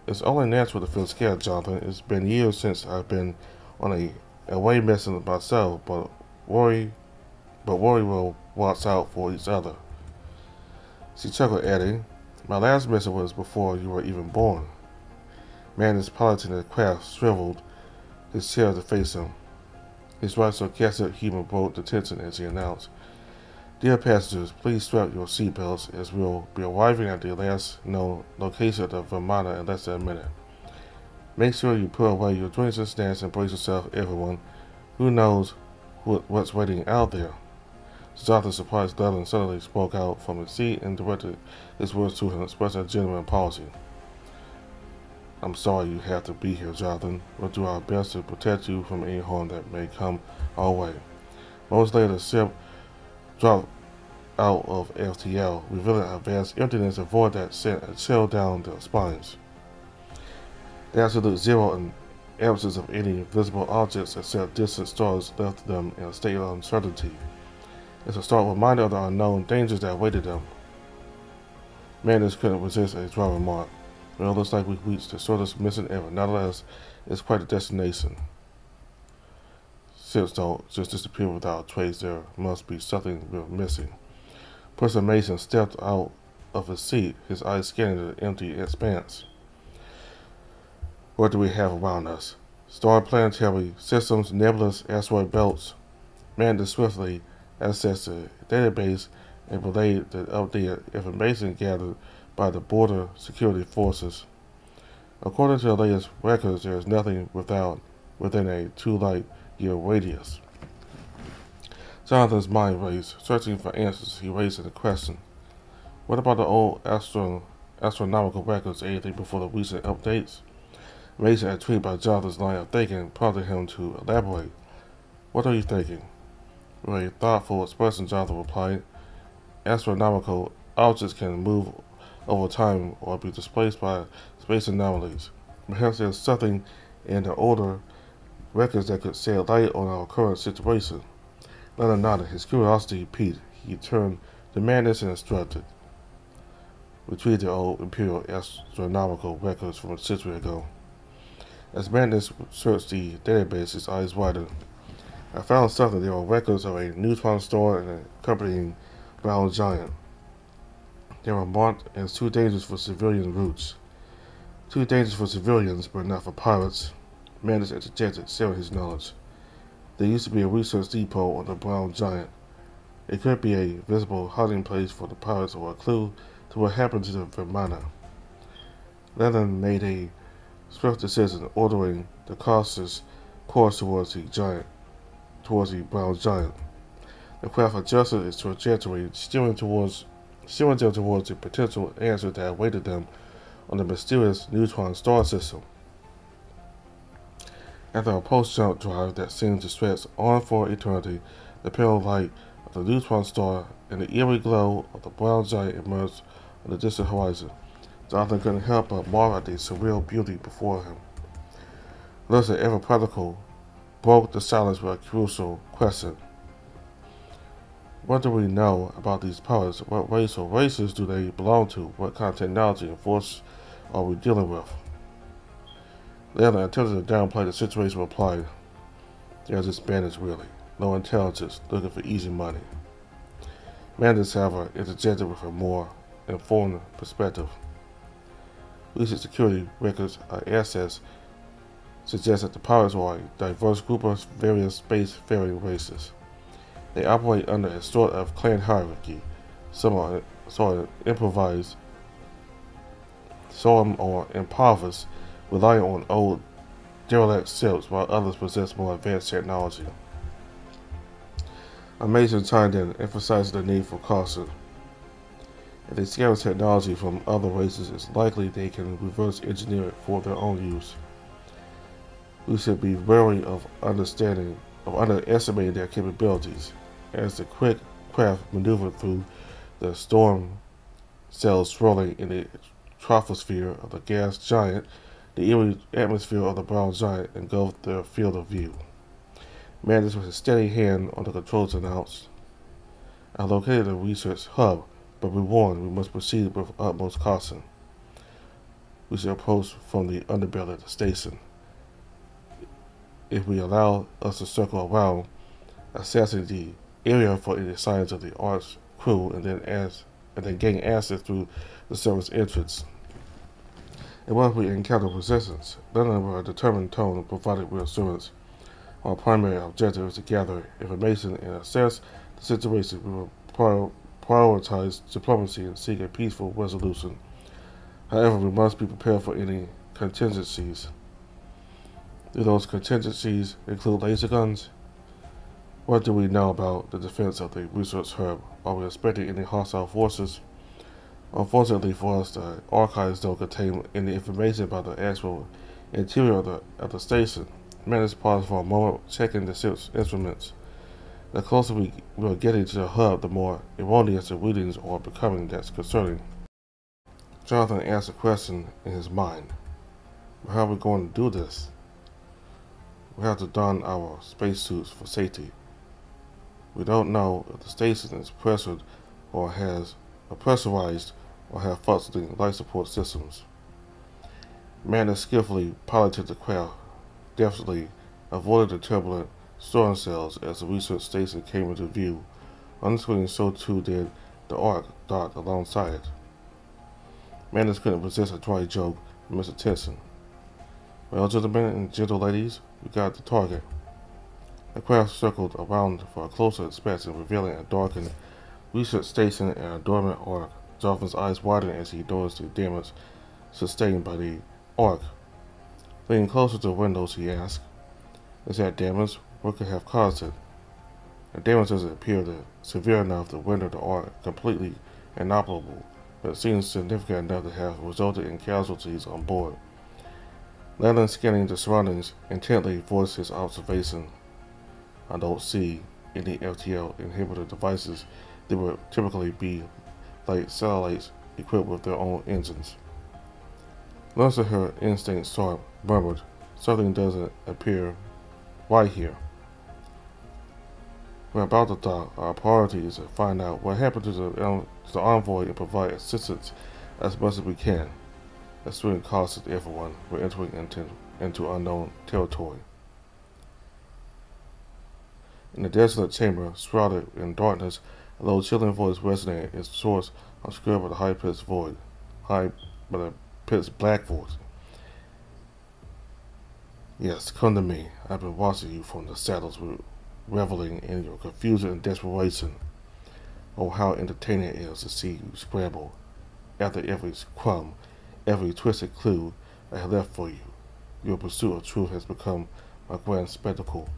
It's only natural to feel scared, Jonathan. It's been years since I've been on a away mission myself, but worry will watch out for each other. She chuckled, adding, my last mission was before you were even born. Manders piloting the craft shriveled his chair to face him. His right sarcastic humor broke the tension as he announced, Dear passengers, please strap your seatbelts as we'll be arriving at the last known location of the Verminer in less than a minute. Make sure you put away your drinks and snacks and brace yourself, everyone. Who knows what's waiting out there? Jonathan's surprised Devlin suddenly spoke out from his seat and directed his words to him, expressing a genuine apology. I'm sorry you have to be here, Jonathan. We'll do our best to protect you from any harm that may come our way. Moments later, the ship dropped out of FTL, revealing a vast emptiness, a void that sent a chill down their spines. The absolute zero and absence of any visible objects except distant stars left them in a state of uncertainty. It's a stark reminder of the unknown dangers that awaited them. Manders couldn't resist a dry remark. Well, it looks like we've reached the shortest mission ever. Nonetheless, it's quite a destination. Ships don't just disappear without a trace. There must be something we're missing. Professor Mason stepped out of his seat, his eyes scanning the empty expanse. What do we have around us? Star planetary systems, nebulous asteroid belts. Manders swiftly access the database and relayed the updated information gathered by the border security forces. According to the latest records, there is nothing within a 2-light-year radius. Jonathan's mind raced, searching for answers. He raised the question, what about the old astronomical records, anything before the recent updates? Raising a tweet by Jonathan's line of thinking prompted him to elaborate. What are you thinking? With a thoughtful expression, Jonathan replied, astronomical objects can move over time or be displaced by space anomalies. Perhaps there's something in the older records that could shed light on our current situation. Leonard nodded, his curiosity piqued. He turned to Madness and instructed. Retrieve the old imperial astronomical records from a century ago. As Madness searched the database, his eyes widened. I found something. There were records of a neutron star and an accompanying brown giant. They were marked as too dangerous for civilian routes. Too dangerous for civilians, but not for pirates. Madness interjected, sharing his knowledge. There used to be a research depot on the brown giant. It could be a visible hiding place for the pirates or a clue to what happened to the Vermana. Lennon made a swift decision, ordering the cautious course towards the brown giant. The craft adjusted its trajectory, steering them towards the potential answer that awaited them on the mysterious neutron star system. After a post-jump drive that seemed to stretch on for eternity, the pale light of the neutron star and the eerie glow of the brown giant emerged on the distant horizon. Jonathan couldn't help but marvel at the surreal beauty before him. Listen, ever practical, broke the silence with a crucial question. What do we know about these pirates? What race or races do they belong to? What kind of technology and force are we dealing with? Leonard attempted to downplay the situation, replied, they're just bandits really. Low intelligence, looking for easy money. Madness, however, interjected with a more informed perspective. Recent security records assets suggest that the pirates are a diverse group of various space-faring races. They operate under a sort of clan hierarchy. Some are sort of improvised, some are impoverished, relying on old derelict ships, while others possess more advanced technology. Amazing chimed in, emphasizing the need for caution. If they scavenge technology from other races, it's likely they can reverse engineer it for their own use. We should be wary of underestimating their capabilities. As the quick craft maneuvered through the storm cells swirling in the troposphere of the gas giant, the eerie atmosphere of the brown giant engulfed their field of view. Madness, with a steady hand on the controls, announced, I located a research hub, but we warned we must proceed with utmost caution. We should approach from the underbelly of the station. If we allow us to circle around, assessing the area for any signs of the Ark's crew, and then gain access through the service entrance. And what if we encounter resistance? Leonard, with a determined tone, provided reassurance. Our primary objective is to gather information and assess the situation. We will prioritize diplomacy and seek a peaceful resolution. However, we must be prepared for any contingencies. Do those contingencies include laser guns? What do we know about the defense of the research hub? Are we expecting any hostile forces? Unfortunately for us, the archives don't contain any information about the actual interior of the station. Madness paused for a moment, checking the ship's instruments. The closer we are getting to the hub, the more erroneous the readings are becoming. That's concerning. Jonathan asked a question in his mind. How are we going to do this? We have to don our spacesuits for safety. We don't know if the station is pressurized or have functioning life support systems. Madness skillfully piloted the craft, deftly avoided the turbulent storm cells as the research station came into view. On the screen, so too did the Ark docked alongside it. Madness couldn't resist a dry joke from Mr. Tenson. Well, gentlemen and gentle ladies, we got the target. The craft circled around for a closer inspection, revealing a darkened research station and a dormant arc. Jonathan's eyes widened as he noticed the damage sustained by the arc. Leaning closer to the windows, he asked, "Is that damage? What could have caused it?" The damage doesn't appear severe enough to render the arc completely inoperable, but it seems significant enough to have resulted in casualties on board. Leland, scanning the surroundings intently, voiced his observation. "I don't see any FTL inhibitor devices that would typically be like satellites equipped with their own engines." Once her instinct murmured, "Something doesn't appear right here." "We're about to dock. Our priority is to find out what happened to the envoy and provide assistance as much as we can. That's swing cautioned everyone. We're entering into unknown territory." In the desolate chamber, shrouded in darkness, a low, chilling voice resonated, its source obscured by the high-pitched black voice. "Yes, come to me. I've been watching you from the saddles, reveling in your confusion and desperation. Oh, how entertaining it is to see you scramble after every crumb, every twisted clue I have left for you. Your pursuit of truth has become my grand spectacle."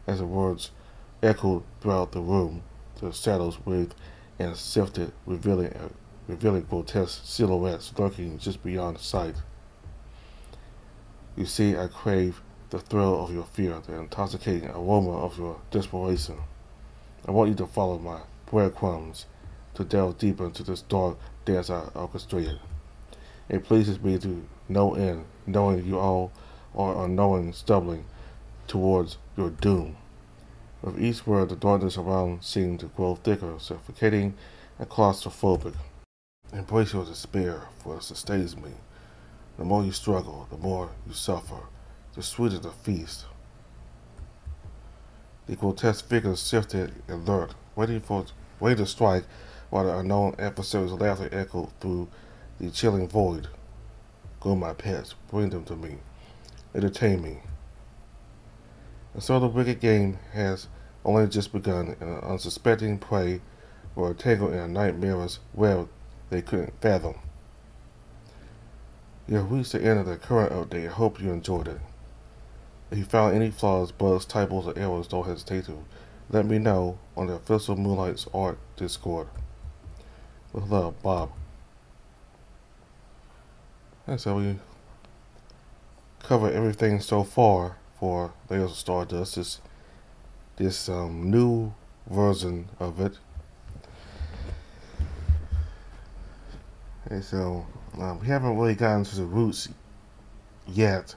As the words echoed throughout the room, the shadows waved and sifted, revealing grotesque silhouettes lurking just beyond sight. "You see, I crave the thrill of your fear, the intoxicating aroma of your desperation. I want you to follow my breadcrumbs, to delve deeper into this dark dance I orchestrated. It pleases me to no end, knowing you all are unknowing, stumbling towards your doom." With each word, the darkness around seemed to grow thicker, suffocating and claustrophobic. "Embrace your despair, for it sustains me. The more you struggle, the more you suffer, the sweeter the feast." The grotesque figures shifted alert, ready to strike, while the unknown adversary's laughter echoed through the chilling void. "Go, my pets, bring them to me. Entertain me." And so the wicked game has only just begun, and the unsuspecting prey were tangled in a nightmare's web they couldn't fathom. You have reached the end of the current update. I hope you enjoyed it. If you found any flaws, bugs, typos, or errors, don't hesitate to let me know on the official Moonlight's Art Discord. With love, Bob. And so we covered everything so far for Layers of Stardust. This new version of it. And so we haven't really gotten to the roots yet.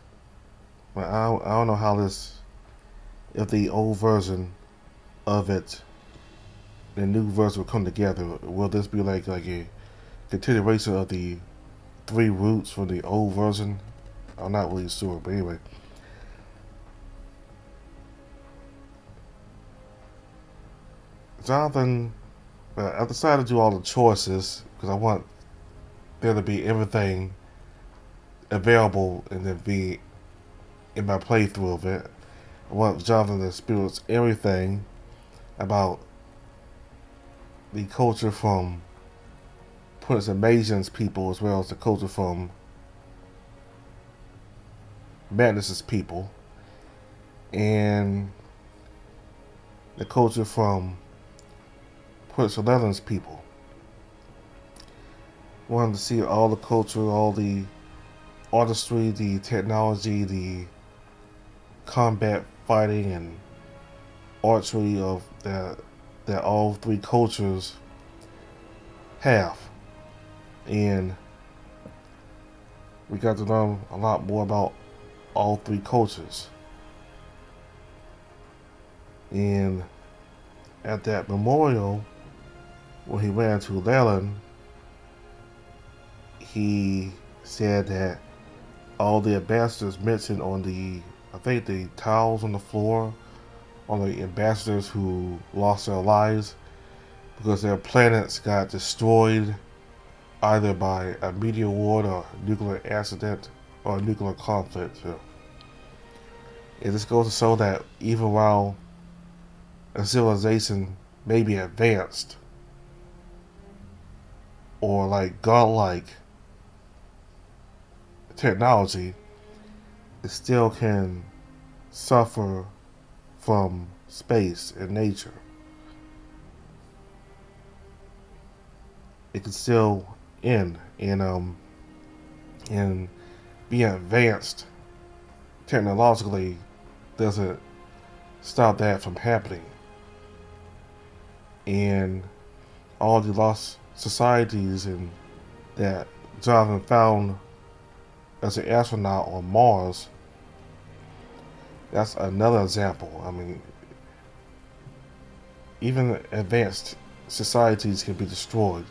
But I don't know how if the old version of it, the new version will come together. Will this be like a continuation of the 3 roots from the old version? I'm not really sure, but anyway. Jonathan, I decided to do all the choices because I want there to be everything available and then be in my playthrough of it. I want Jonathan to experience everything about the culture from Prince and Magian's people, as well as the culture from Madness's people, and the culture from Prince Eleven's people. Wanted to see all the culture, all the artistry, the technology, the combat fighting and archery of that all 3 cultures have. And we got to learn a lot more about all 3 cultures. And at that memorial, when he ran to Leland, he said that all the ambassadors mentioned on the tiles on the floor are the ambassadors who lost their lives because their planets got destroyed either by a meteor or nuclear accident or nuclear conflict. It just goes to show that even while a civilization may be advanced or like godlike technology, it still can suffer from space and nature. It can still end and being advanced technologically doesn't stop that from happening. And all the lost societies and that Jonathan found as an astronaut on Mars, that's another example. I mean, even advanced societies can be destroyed,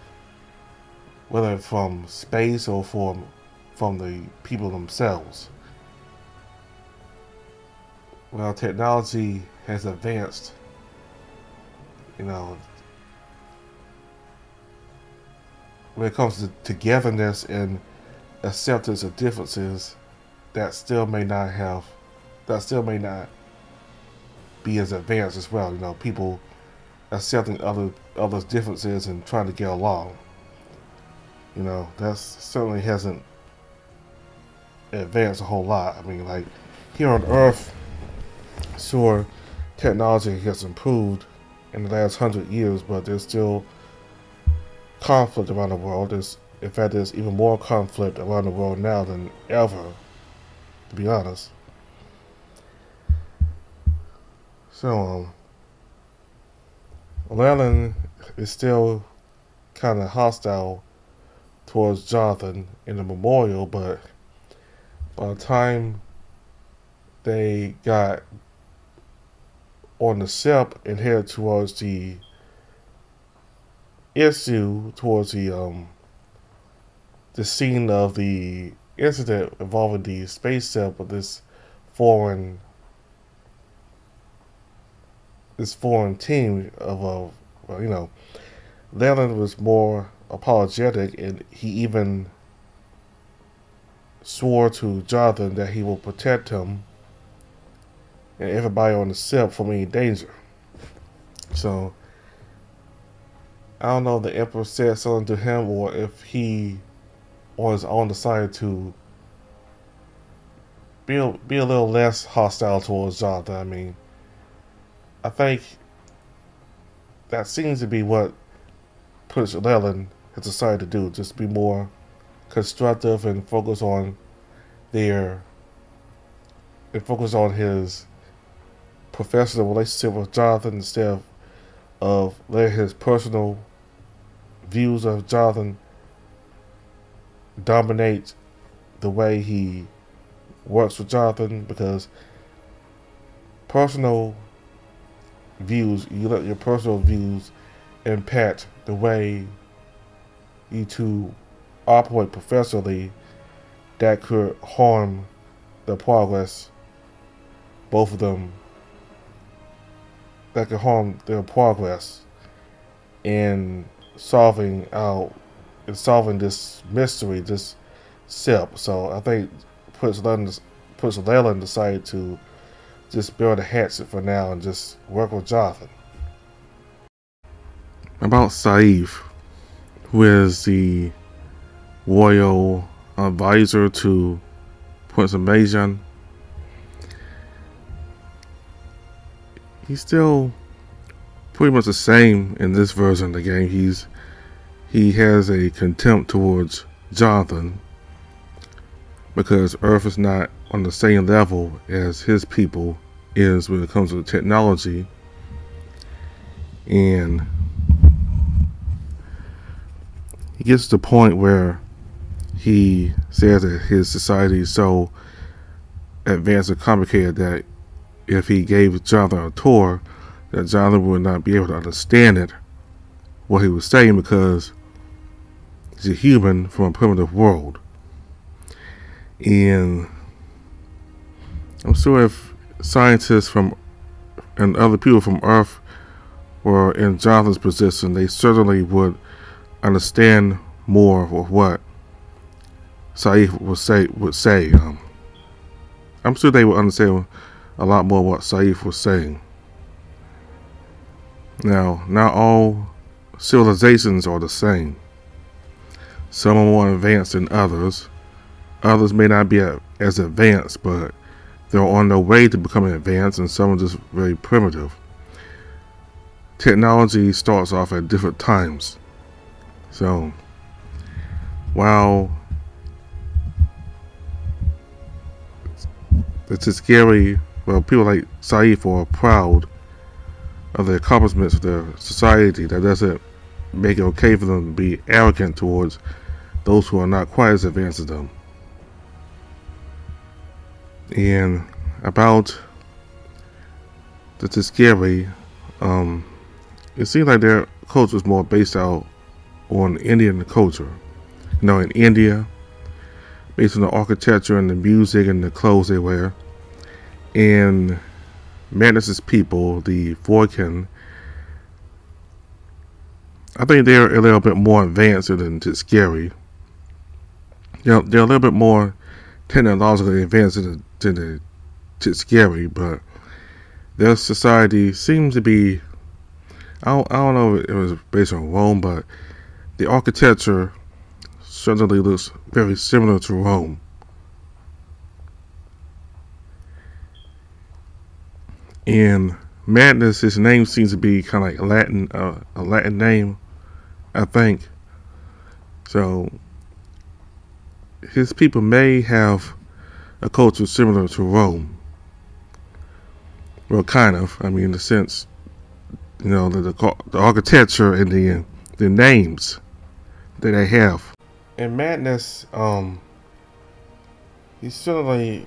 whether from space or from the people themselves. Well, technology has advanced, when it comes to togetherness and acceptance of differences, that still may not be as advanced as well. People accepting others' differences and trying to get along. That certainly hasn't advanced a whole lot. I mean, like here on Earth, sure, technology has improved in the last 100 years, but there's still conflict around the world. In fact, there's even more conflict around the world now than ever, to be honest. So, Leland is still kind of hostile towards Jonathan in the memorial, but by the time they got on the ship and headed towards the scene of the incident involving the space ship with this foreign team of Leland was more apologetic, and he even swore to Jonathan that he will protect him and everybody on the ship from any danger. So I don't know if the Emperor said something to him or if he on his own decided to be a little less hostile towards Jonathan. I mean, I think that seems to be what Prince Leland has decided to do, just be more constructive and focus on his professional relationship with Jonathan instead of letting his personal views of Jonathan dominate the way he works with Jonathan, because you let your personal views impact the way you two operate professionally, that could harm the progress, both of them, that could harm their progress in solving this mystery, this SIP. So I think Prince Leland decided to just bury the hatchet for now and just work with Jonathan. About Saif, who is the royal advisor to Prince Amazian, he's still pretty much the same in this version of the game. He has a contempt towards Jonathan because Earth is not on the same level as his people is when it comes to technology. And he gets to the point where he says that his society is so advanced and complicated that if he gave Jonathan a tour, that Jonathan would not be able to understand it, what he was saying, because he's a human from a primitive world. And I'm sure if scientists and other people from Earth were in Jonathan's position, they certainly would understand more of what Saif would say. I'm sure they would understand a lot more what Saif was saying. Now, not all civilizations are the same. Some are more advanced than others. Others may not be as advanced, but they're on their way to becoming advanced, and some are just very primitive. Technology starts off at different times. So, while it's scary, well, people like Saif are proud of the accomplishments of their society. That doesn't make it okay for them to be arrogant towards those who are not quite as advanced as them. And about the Tuskegee, it seems like their culture is more based out on Indian culture. You know, in India, based on the architecture and the music and the clothes they wear. And Madness's people, the Vorkin, I think they're a little bit more advanced than Tuskegee. They're a little bit more technologically advanced than the Tuskegee, but their society seems to be, I don't know if it was based on Rome, but the architecture certainly looks very similar to Rome. And Madness, his name seems to be kind of like a Latin name, I think. So his people may have a culture similar to Rome. Well, kind of. I mean, in the sense, you know, the architecture and the names that they have. And Madness, he certainly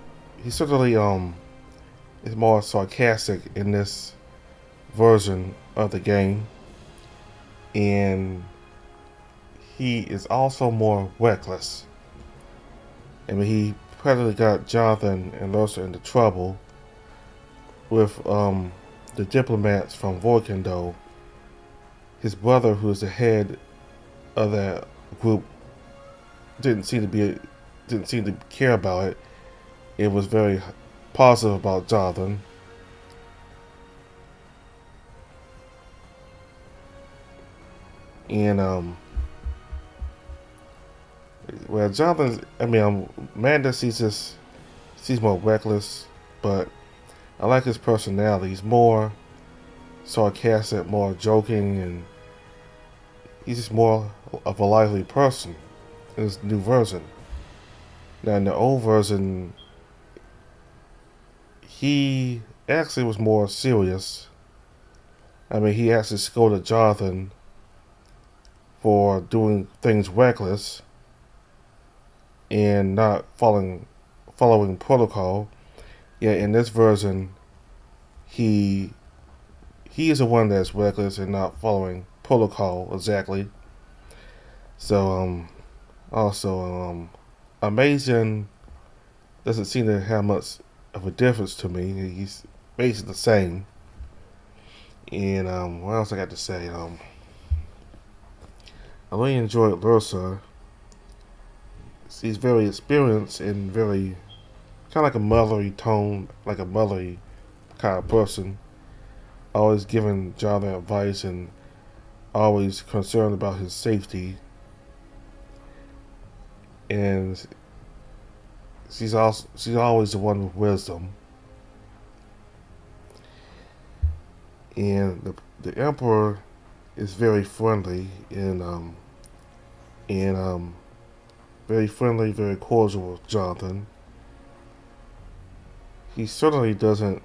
is more sarcastic in this version of the game, and he is also more reckless. I mean, he practically got Jonathan and Lursa into trouble with the diplomats from Vorkindo. His brother, who is the head of that group, didn't seem to care about it. It was very positive about Jonathan. And well, Jonathan, I mean, Madness, he's more reckless, but I like his personality. He's more sarcastic, more joking, and he's just more of a lively person in this new version. Now, in the old version, he actually was more serious. I mean, he actually scolded Jonathan for doing things reckless and not following protocol. Yeah, in this version, he is the one that's reckless and not following protocol exactly. So also Amazing doesn't seem to have much of a difference to me. He's basically the same. And what else I got to say? I really enjoyed Lursa. She's very experienced and very kind of like a motherly tone, like a motherly kind of person. Always giving Jonathan advice and always concerned about his safety. And she's always the one with wisdom. And the Emperor is very friendly and very friendly, very cordial with Jonathan. He certainly doesn't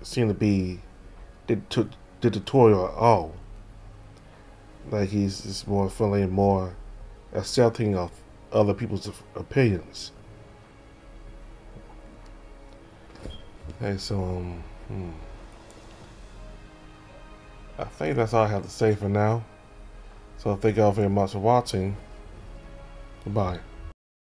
seem to be dictatorial at all. Like, he's just more friendly and more accepting of other people's opinions. Okay, so I think that's all I have to say for now. So thank y'all very much for watching. Goodbye.